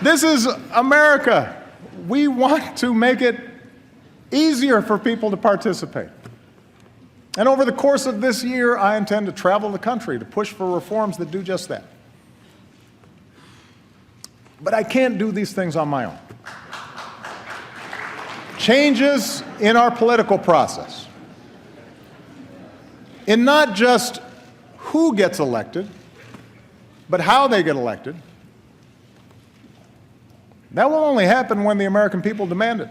This is America. We want to make it easier for people to participate. And over the course of this year, I intend to travel the country to push for reforms that do just that. But I can't do these things on my own. Changes in our political process, in not just who gets elected, but how they get elected, that will only happen when the American people demand it.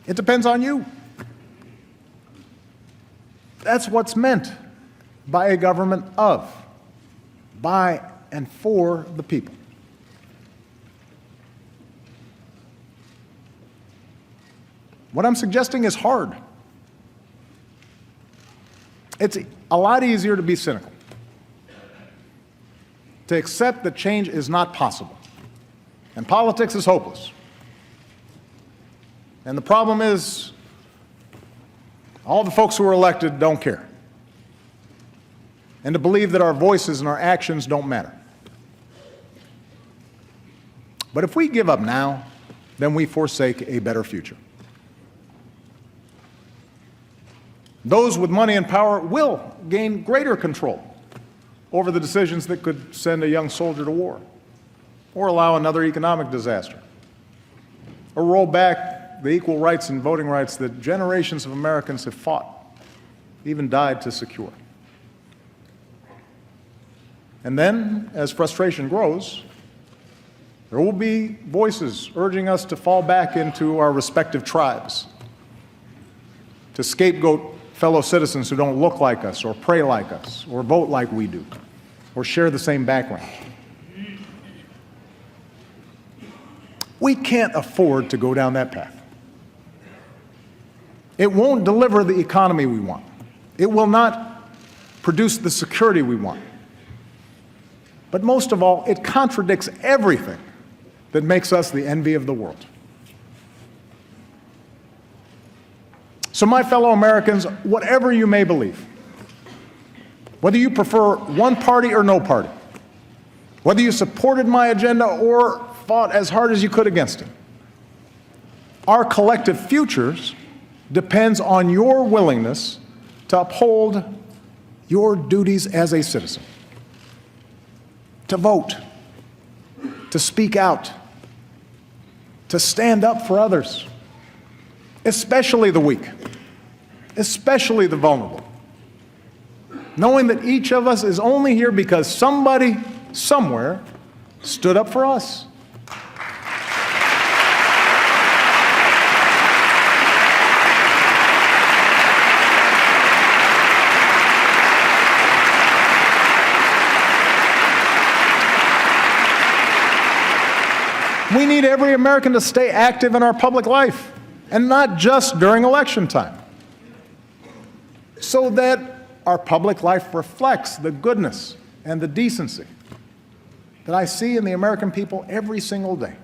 It depends on you. That's what's meant by a government of, by and for the people. What I'm suggesting is hard. It's a lot easier to be cynical, to accept that change is not possible, and politics is hopeless. And the problem is, all the folks who are elected don't care, and to believe that our voices and our actions don't matter. But if we give up now, then we forsake a better future. Those with money and power will gain greater control over the decisions that could send a young soldier to war, or allow another economic disaster, or roll back the equal rights and voting rights that generations of Americans have fought, even died to secure. And then, as frustration grows, there will be voices urging us to fall back into our respective tribes, to scapegoat fellow citizens who don't look like us, or pray like us, or vote like we do, or share the same background. We can't afford to go down that path. It won't deliver the economy we want. It will not produce the security we want. But most of all, it contradicts everything that makes us the envy of the world. So, my fellow Americans, whatever you may believe, whether you prefer one party or no party, whether you supported my agenda or fought as hard as you could against it, our collective futures depends on your willingness to uphold your duties as a citizen, to vote, to speak out, to stand up for others, especially the weak, especially the vulnerable, knowing that each of us is only here because somebody, somewhere, stood up for us. We need every American to stay active in our public life, and not just during election time, so that our public life reflects the goodness and the decency that I see in the American people every single day.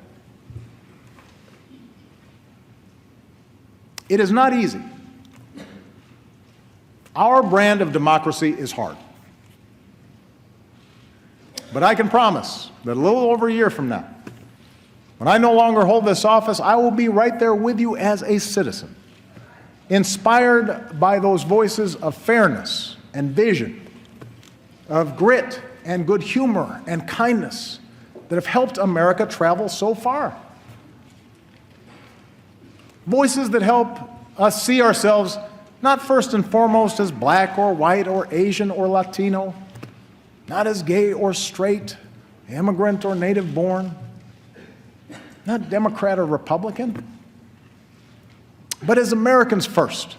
It is not easy. Our brand of democracy is hard. But I can promise that a little over a year from now, when I no longer hold this office, I will be right there with you as a citizen, inspired by those voices of fairness and vision, of grit and good humor and kindness that have helped America travel so far. Voices that help us see ourselves not first and foremost as black or white or Asian or Latino, not as gay or straight, immigrant or native born, not Democrat or Republican, but as Americans first,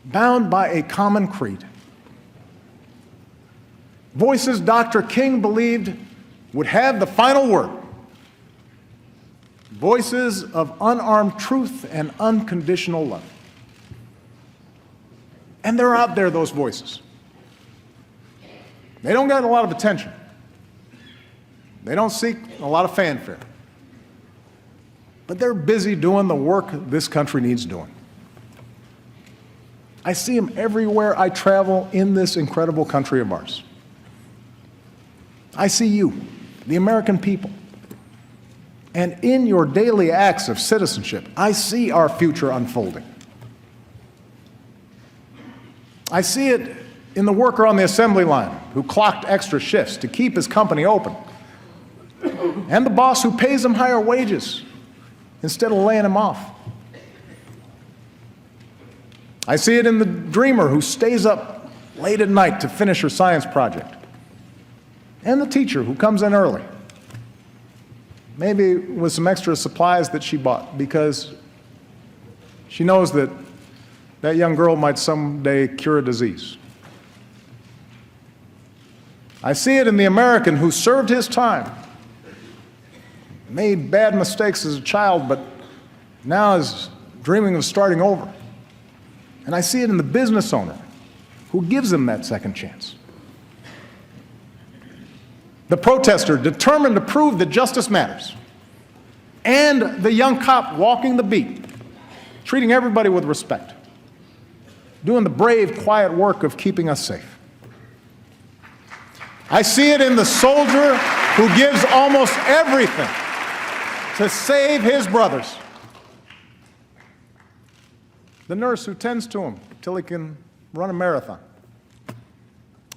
bound by a common creed, Voices Dr. King believed would have the final word. Voices of unarmed truth and unconditional love. And they're out there, those voices. They don't get a lot of attention. They don't seek a lot of fanfare. But they're busy doing the work this country needs doing. I see them everywhere I travel in this incredible country of ours. I see you, the American people. And in your daily acts of citizenship, I see our future unfolding. I see it in the worker on the assembly line who clocked extra shifts to keep his company open, and the boss who pays him higher wages instead of laying him off. I see it in the dreamer who stays up late at night to finish her science project, and the teacher who comes in early, maybe with some extra supplies that she bought because she knows that that young girl might someday cure a disease. I see it in the American who served his time, made bad mistakes as a child, but now is dreaming of starting over. And I see it in the business owner who gives him that second chance. The protester determined to prove that justice matters. And the young cop walking the beat, treating everybody with respect, doing the brave, quiet work of keeping us safe. I see it in the soldier who gives almost everything to save his brothers. The nurse who tends to him till he can run a marathon.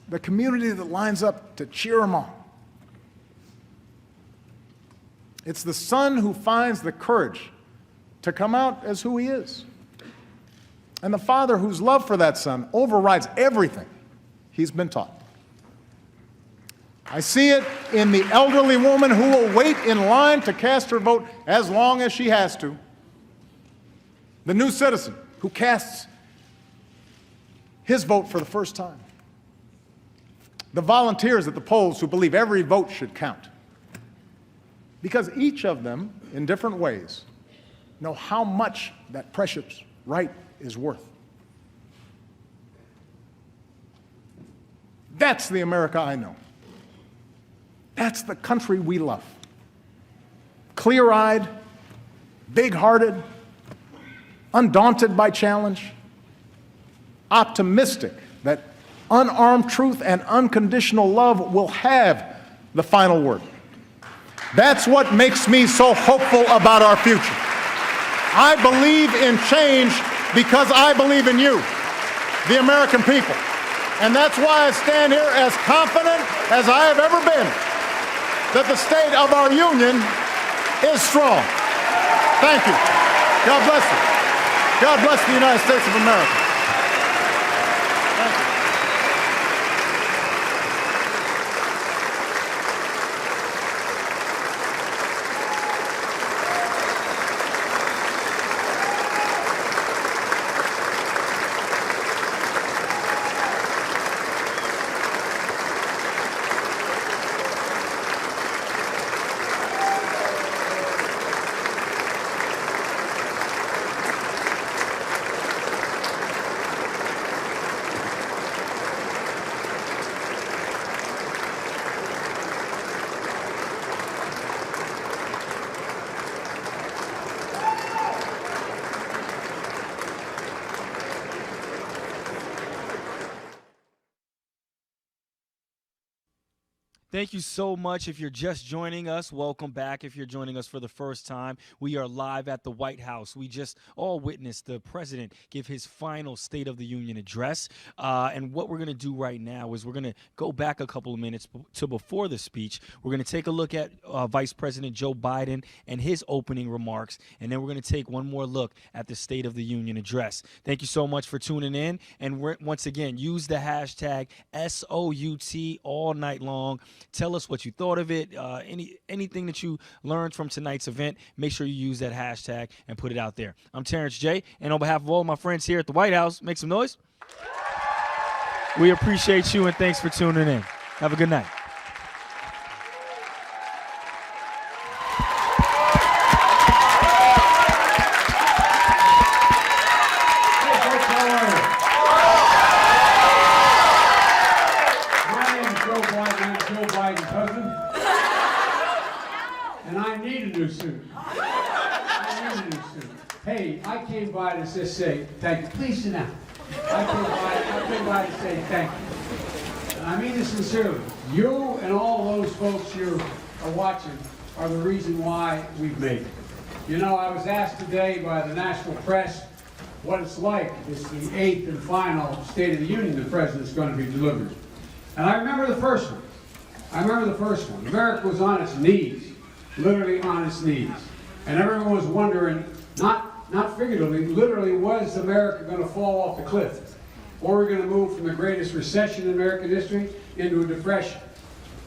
The community that lines up to cheer him on. It's the son who finds the courage to come out as who he is. And the father whose love for that son overrides everything he's been taught. I see it in the elderly woman who will wait in line to cast her vote as long as she has to. The new citizen who casts his vote for the first time. The volunteers at the polls who believe every vote should count. Because each of them, in different ways, know how much that precious right is worth. That's the America I know. That's the country we love. Clear-eyed, big-hearted, undaunted by challenge, optimistic that unarmed truth and unconditional love will have the final word. That's what makes me so hopeful about our future. I believe in change because I believe in you, the American people. And that's why I stand here as confident as I have ever been that the state of our union is strong. Thank you. God bless you. God bless the United States of America. Thank you. Thank you so much. If you're just joining us, welcome back. If you're joining us for the first time, we are live at the White House. We just all witnessed the president give his final State of the Union address. And what we're going to do right now is we're going to go back a couple of minutes to before the speech. We're going to take a look at Vice President Joe Biden and his opening remarks. And then we're going to take one more look at the State of the Union address. Thank you so much for tuning in. And once again, use the hashtag SOUT all night long. Tell us what you thought of it. Anything that you learned from tonight's event, make sure you use that hashtag and put it out there. I'm Terrence J., and on behalf of all my friends here at the White House, make some noise. We appreciate you, and thanks for tuning in. Have a good night. My name is Joe Biden. I'm Joe Biden's husband. And I need a new suit. I need a new suit. Hey, I came by to just say thank you. Please sit down. I came by to say thank you. And I mean this sincerely. You and all those folks you are watching are the reason why we've made it. You know, I was asked today by the national press what it's like. It's the 8th and final State of the Union the President's going to be delivering. And I remember the first one. America was on its knees, literally on its knees. And everyone was wondering, not figuratively, literally, was America going to fall off the cliff? Or we're going to move from the greatest recession in American history into a depression?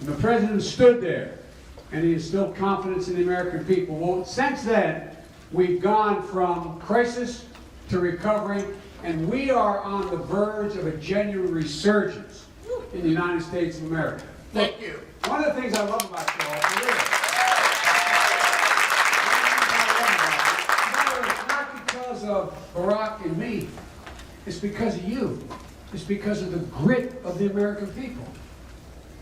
And the President stood there, and he instilled confidence in the American people. Well, since then, we've gone from crisis to recovery, and we are on the verge of a genuine resurgence in the United States of America. Thank you. One of the things I love about you all, for real, it's not because of Barack and me. It's because of you. It's because of the grit of the American people.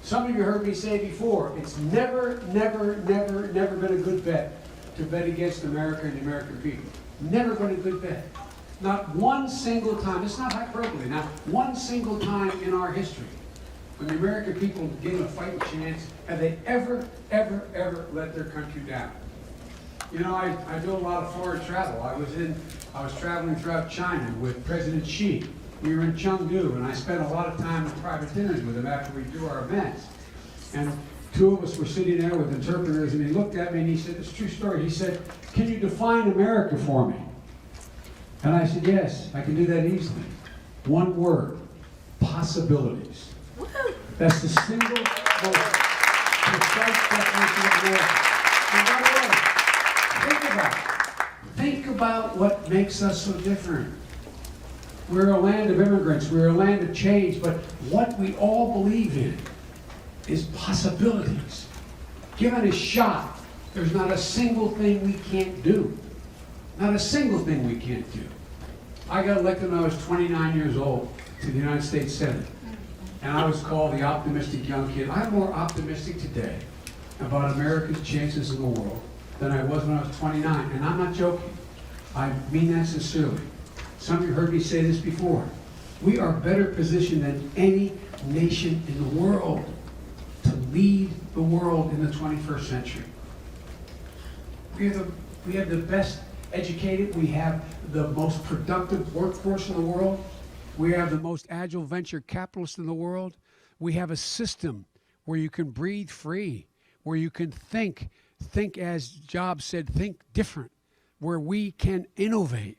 Some of you heard me say before, it's never been a good bet to bet against America and the American people. Never been a good bet. Not one single time, it's not hyperbole, not one single time in our history when the American people gave a fighting chance have they ever let their country down. You know, I do a lot of foreign travel. I was traveling throughout China with President Xi. We were in Chengdu, and I spent a lot of time in private dinners with him after we do our events. And two of us were sitting there with interpreters, and he looked at me and he said, it's a true story. He said, "Can you define America for me?" And I said, yes, I can do that easily. One word: possibilities. That's the single most precise definition of America. And by the way, think about what makes us so different. We're a land of immigrants, we're a land of change, but what we all believe in is possibilities. Given a shot, there's not a single thing we can't do. Not a single thing we can't do. I got elected when I was 29 years old to the United States Senate. And I was called the optimistic young kid. I'm more optimistic today about America's chances in the world than I was when I was 29. And I'm not joking. I mean that sincerely. Some of you heard me say this before. We are better positioned than any nation in the world to lead the world in the 21st century. We have the best educated, we have the most productive workforce in the world, we have the most agile venture capitalists in the world, we have a system where you can breathe free, where you can think as Jobs said, think different, where we can innovate.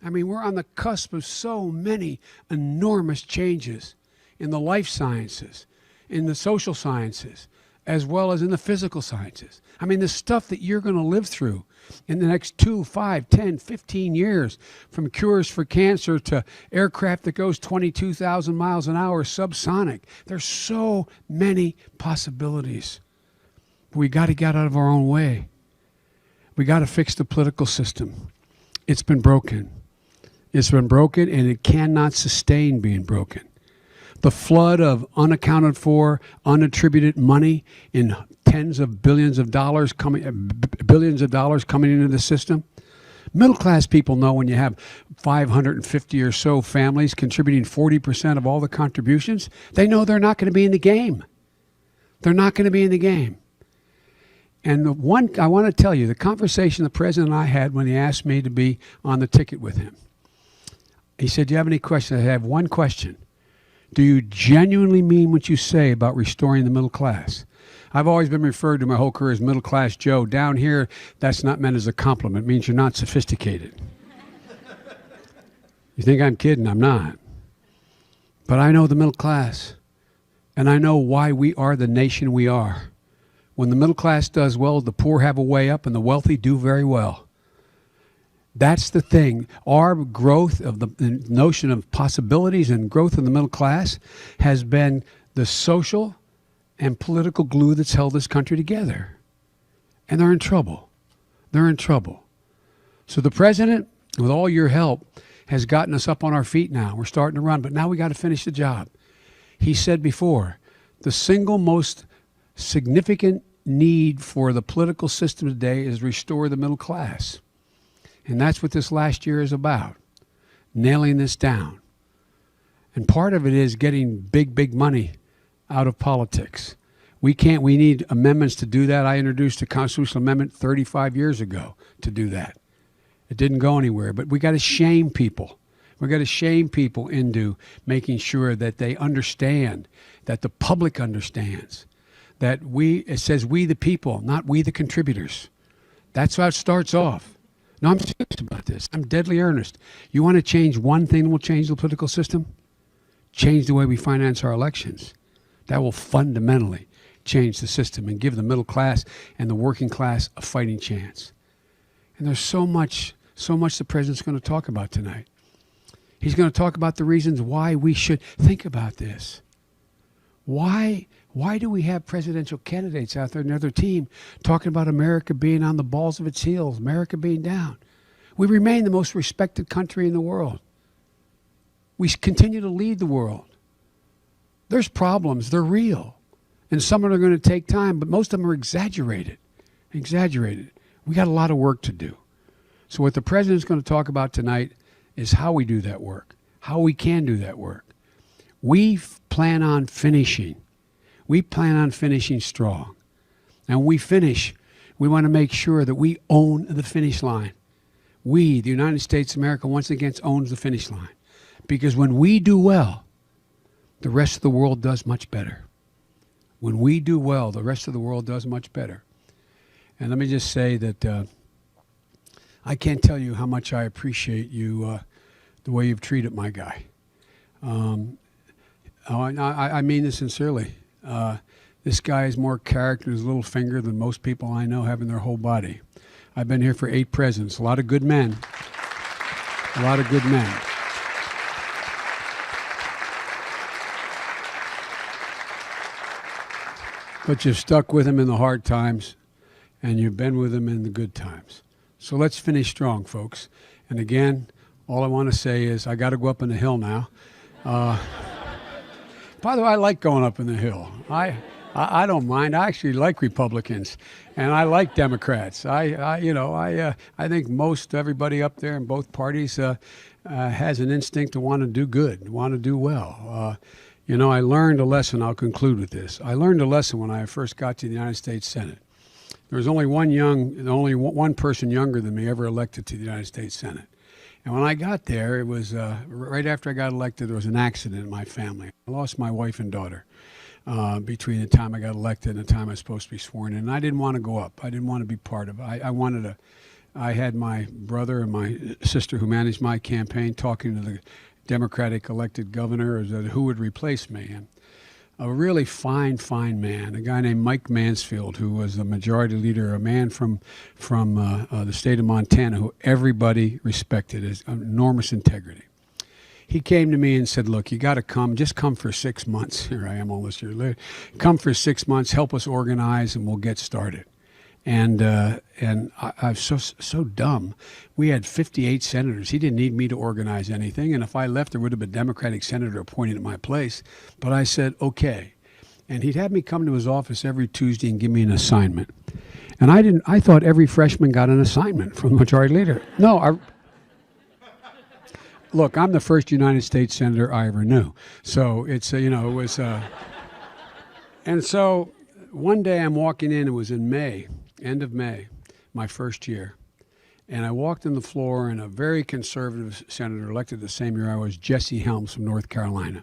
I mean, we're on the cusp of so many enormous changes in the life sciences, in the social sciences, as well as in the physical sciences. I mean, the stuff that you're going to live through in the next 2, 5, 10, 15 years, from cures for cancer to aircraft that goes 22,000 miles an hour subsonic. There's so many possibilities. We got to get out of our own way. We got to fix the political system. It's been broken. It's been broken, and it cannot sustain being broken. The flood of unaccounted for, unattributed money in tens of billions of dollars coming into the system. Middle class people know when you have 550 or so families contributing 40% of all the contributions, they know they're not going to be in the game. They're not going to be in the game. And I want to tell you, the conversation the president and I had when he asked me to be on the ticket with him. He said, "Do you have any questions?" I have one question. Do you genuinely mean what you say about restoring the middle class? I've always been referred to my whole career as middle class Joe. Down here, that's not meant as a compliment. It means you're not sophisticated. You think I'm kidding? I'm not. But I know the middle class, and I know why we are the nation we are. When the middle class does well, the poor have a way up, and the wealthy do very well. That's the thing. Our growth of the notion of possibilities and growth of the middle class has been the social, and political glue that's held this country together. And they're in trouble. They're in trouble. So the president, with all your help, has gotten us up on our feet now. We're starting to run, but now we got to finish the job. He said before, the single most significant need for the political system today is restore the middle class. And that's what this last year is about, nailing this down. And part of it is getting big money out of politics. We need amendments to do that. I introduced a constitutional amendment 35 years ago to do that. It didn't go anywhere, but we got to shame people. We got to shame people into making sure that they understand, that the public understands, that it says we the people, not we the contributors. That's how it starts off. No, I'm serious about this. I'm deadly earnest. You want to change one thing that will change the political system? Change the way we finance our elections. That will fundamentally change the system and give the middle class and the working class a fighting chance. And there's so much the president's going to talk about tonight. He's going to talk about the reasons why we should think about this. Why do we have presidential candidates out there, another team, talking about America being on the balls of its heels, America being down? We remain the most respected country in the world. We continue to lead the world. There's problems, they're real. And some of them are going to take time, but most of them are exaggerated. We got a lot of work to do. So what the president's going to talk about tonight is how we do that work, how we can do that work. We plan on finishing. We plan on finishing strong. And when we finish, we want to make sure that we own the finish line. We, the United States of America, once again owns the finish line. Because when we do well, the rest of the world does much better. When we do well, the rest of the world does much better. And let me just say that I can't tell you how much I appreciate you, the way you've treated my guy. I mean this sincerely. This guy has more character in his little finger than most people I know have in their whole body. I've been here for 8 presidents, a lot of good men. A lot of good men. But you've stuck with him in the hard times, and you've been with him in the good times. So let's finish strong, folks. And again, all I want to say is I got to go up on the hill now. By the way, I like going up in the hill. I don't mind. I actually like Republicans, and I like Democrats. I think most everybody up there in both parties has an instinct to want to do good, want to do well. I learned a lesson. I'll conclude with this. I learned a lesson when I first got to the United States Senate. There was only one person younger than me ever elected to the United States Senate. And when I got there, it was right after I got elected, there was an accident in my family. I lost my wife and daughter between the time I got elected and the time I was supposed to be sworn in. And I didn't want to go up. I didn't want to be part of it. I had my brother and my sister who managed my campaign talking to the Democratic elected governor as to who would replace me. And a really fine man, a guy named Mike Mansfield, who was the majority leader, a man from the state of Montana who everybody respected, his enormous integrity. He came to me and said, look, you got to come, just come for 6 months. Here I am all this year later. Come for 6 months, help us organize, and we'll get started. And I'm so dumb. We had 58 senators. He didn't need me to organize anything. And if I left, there would have been a Democratic senator appointed at my place. But I said, okay. And he'd have me come to his office every Tuesday and give me an assignment. And I thought every freshman got an assignment from the majority leader. No, look, I'm the first United States senator I ever knew. So it's, it was, and so one day I'm walking in, it was in May. End of May, my first year. And I walked on the floor, and a very conservative senator elected the same year I was, Jesse Helms from North Carolina,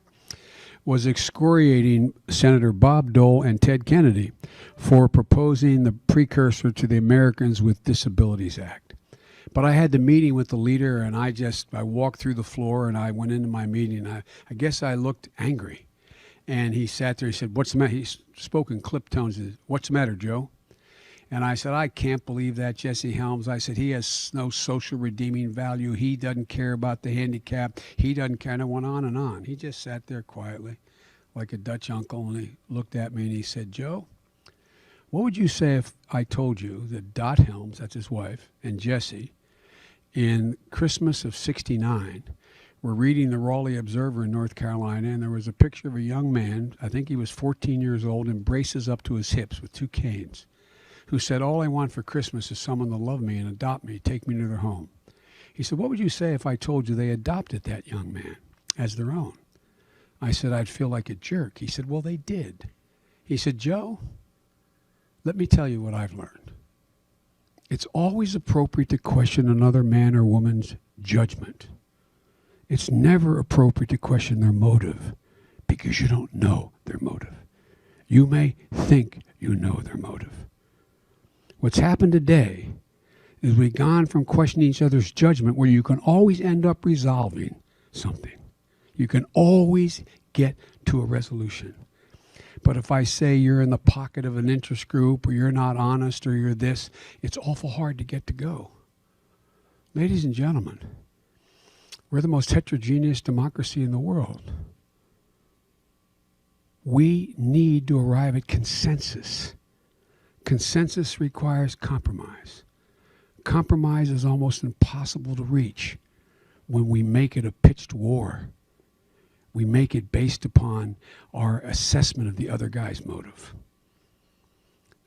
was excoriating Senator Bob Dole and Ted Kennedy for proposing the precursor to the Americans with Disabilities Act. But I had the meeting with the leader, and I walked through the floor, and I went into my meeting. I guess I looked angry. And he sat there, he said, what's the matter? He spoke in clipped tones. He said, what's the matter, Joe? And I said, I can't believe that, Jesse Helms. I said, he has no social redeeming value. He doesn't care about the handicapped. He doesn't care. And I went on and on. He just sat there quietly, like a Dutch uncle, and he looked at me and he said, Joe, what would you say if I told you that Dot Helms, that's his wife, and Jesse, in Christmas of '69, were reading the Raleigh Observer in North Carolina, and there was a picture of a young man, I think he was 14 years old, and braces up to his hips with 2 canes, who said, all I want for Christmas is someone to love me and adopt me, take me to their home. He said, what would you say if I told you they adopted that young man as their own? I said, I'd feel like a jerk. He said, well, they did. He said, Joe, let me tell you what I've learned. It's always appropriate to question another man or woman's judgment. It's never appropriate to question their motive because you don't know their motive. You may think you know their motive. What's happened today is we've gone from questioning each other's judgment where you can always end up resolving something. You can always get to a resolution. But if I say you're in the pocket of an interest group or you're not honest or you're this, it's awful hard to get to go. Ladies and gentlemen, we're the most heterogeneous democracy in the world. We need to arrive at consensus. Consensus requires compromise. Compromise is almost impossible to reach when we make it a pitched war. We make it based upon our assessment of the other guy's motive.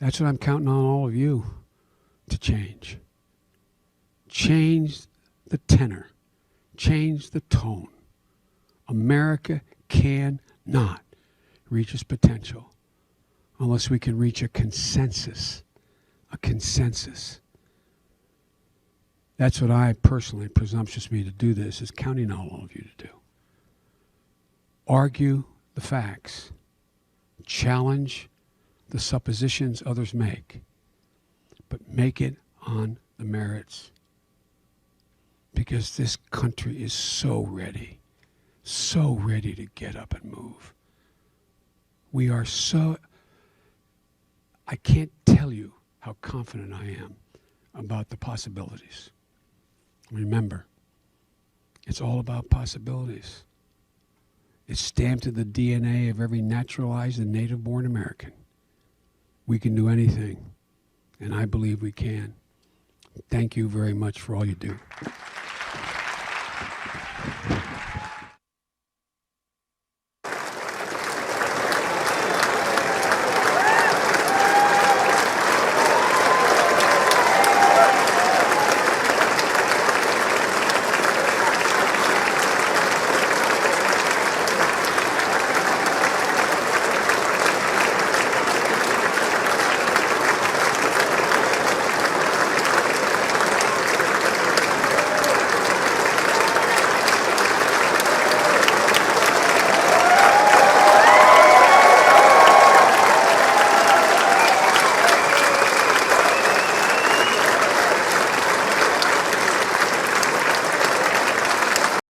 That's what I'm counting on all of you to change. Change the tenor. Change the tone. America cannot reach its potential unless we can reach a consensus. A consensus. That's what I personally, presumptuous me to do this, is counting on all of you to do. Argue the facts. Challenge the suppositions others make. But make it on the merits. Because this country is so ready to get up and move. We are so, I can't tell you how confident I am about the possibilities. Remember, it's all about possibilities. It's stamped in the DNA of every naturalized and native-born American. We can do anything, and I believe we can. Thank you very much for all you do.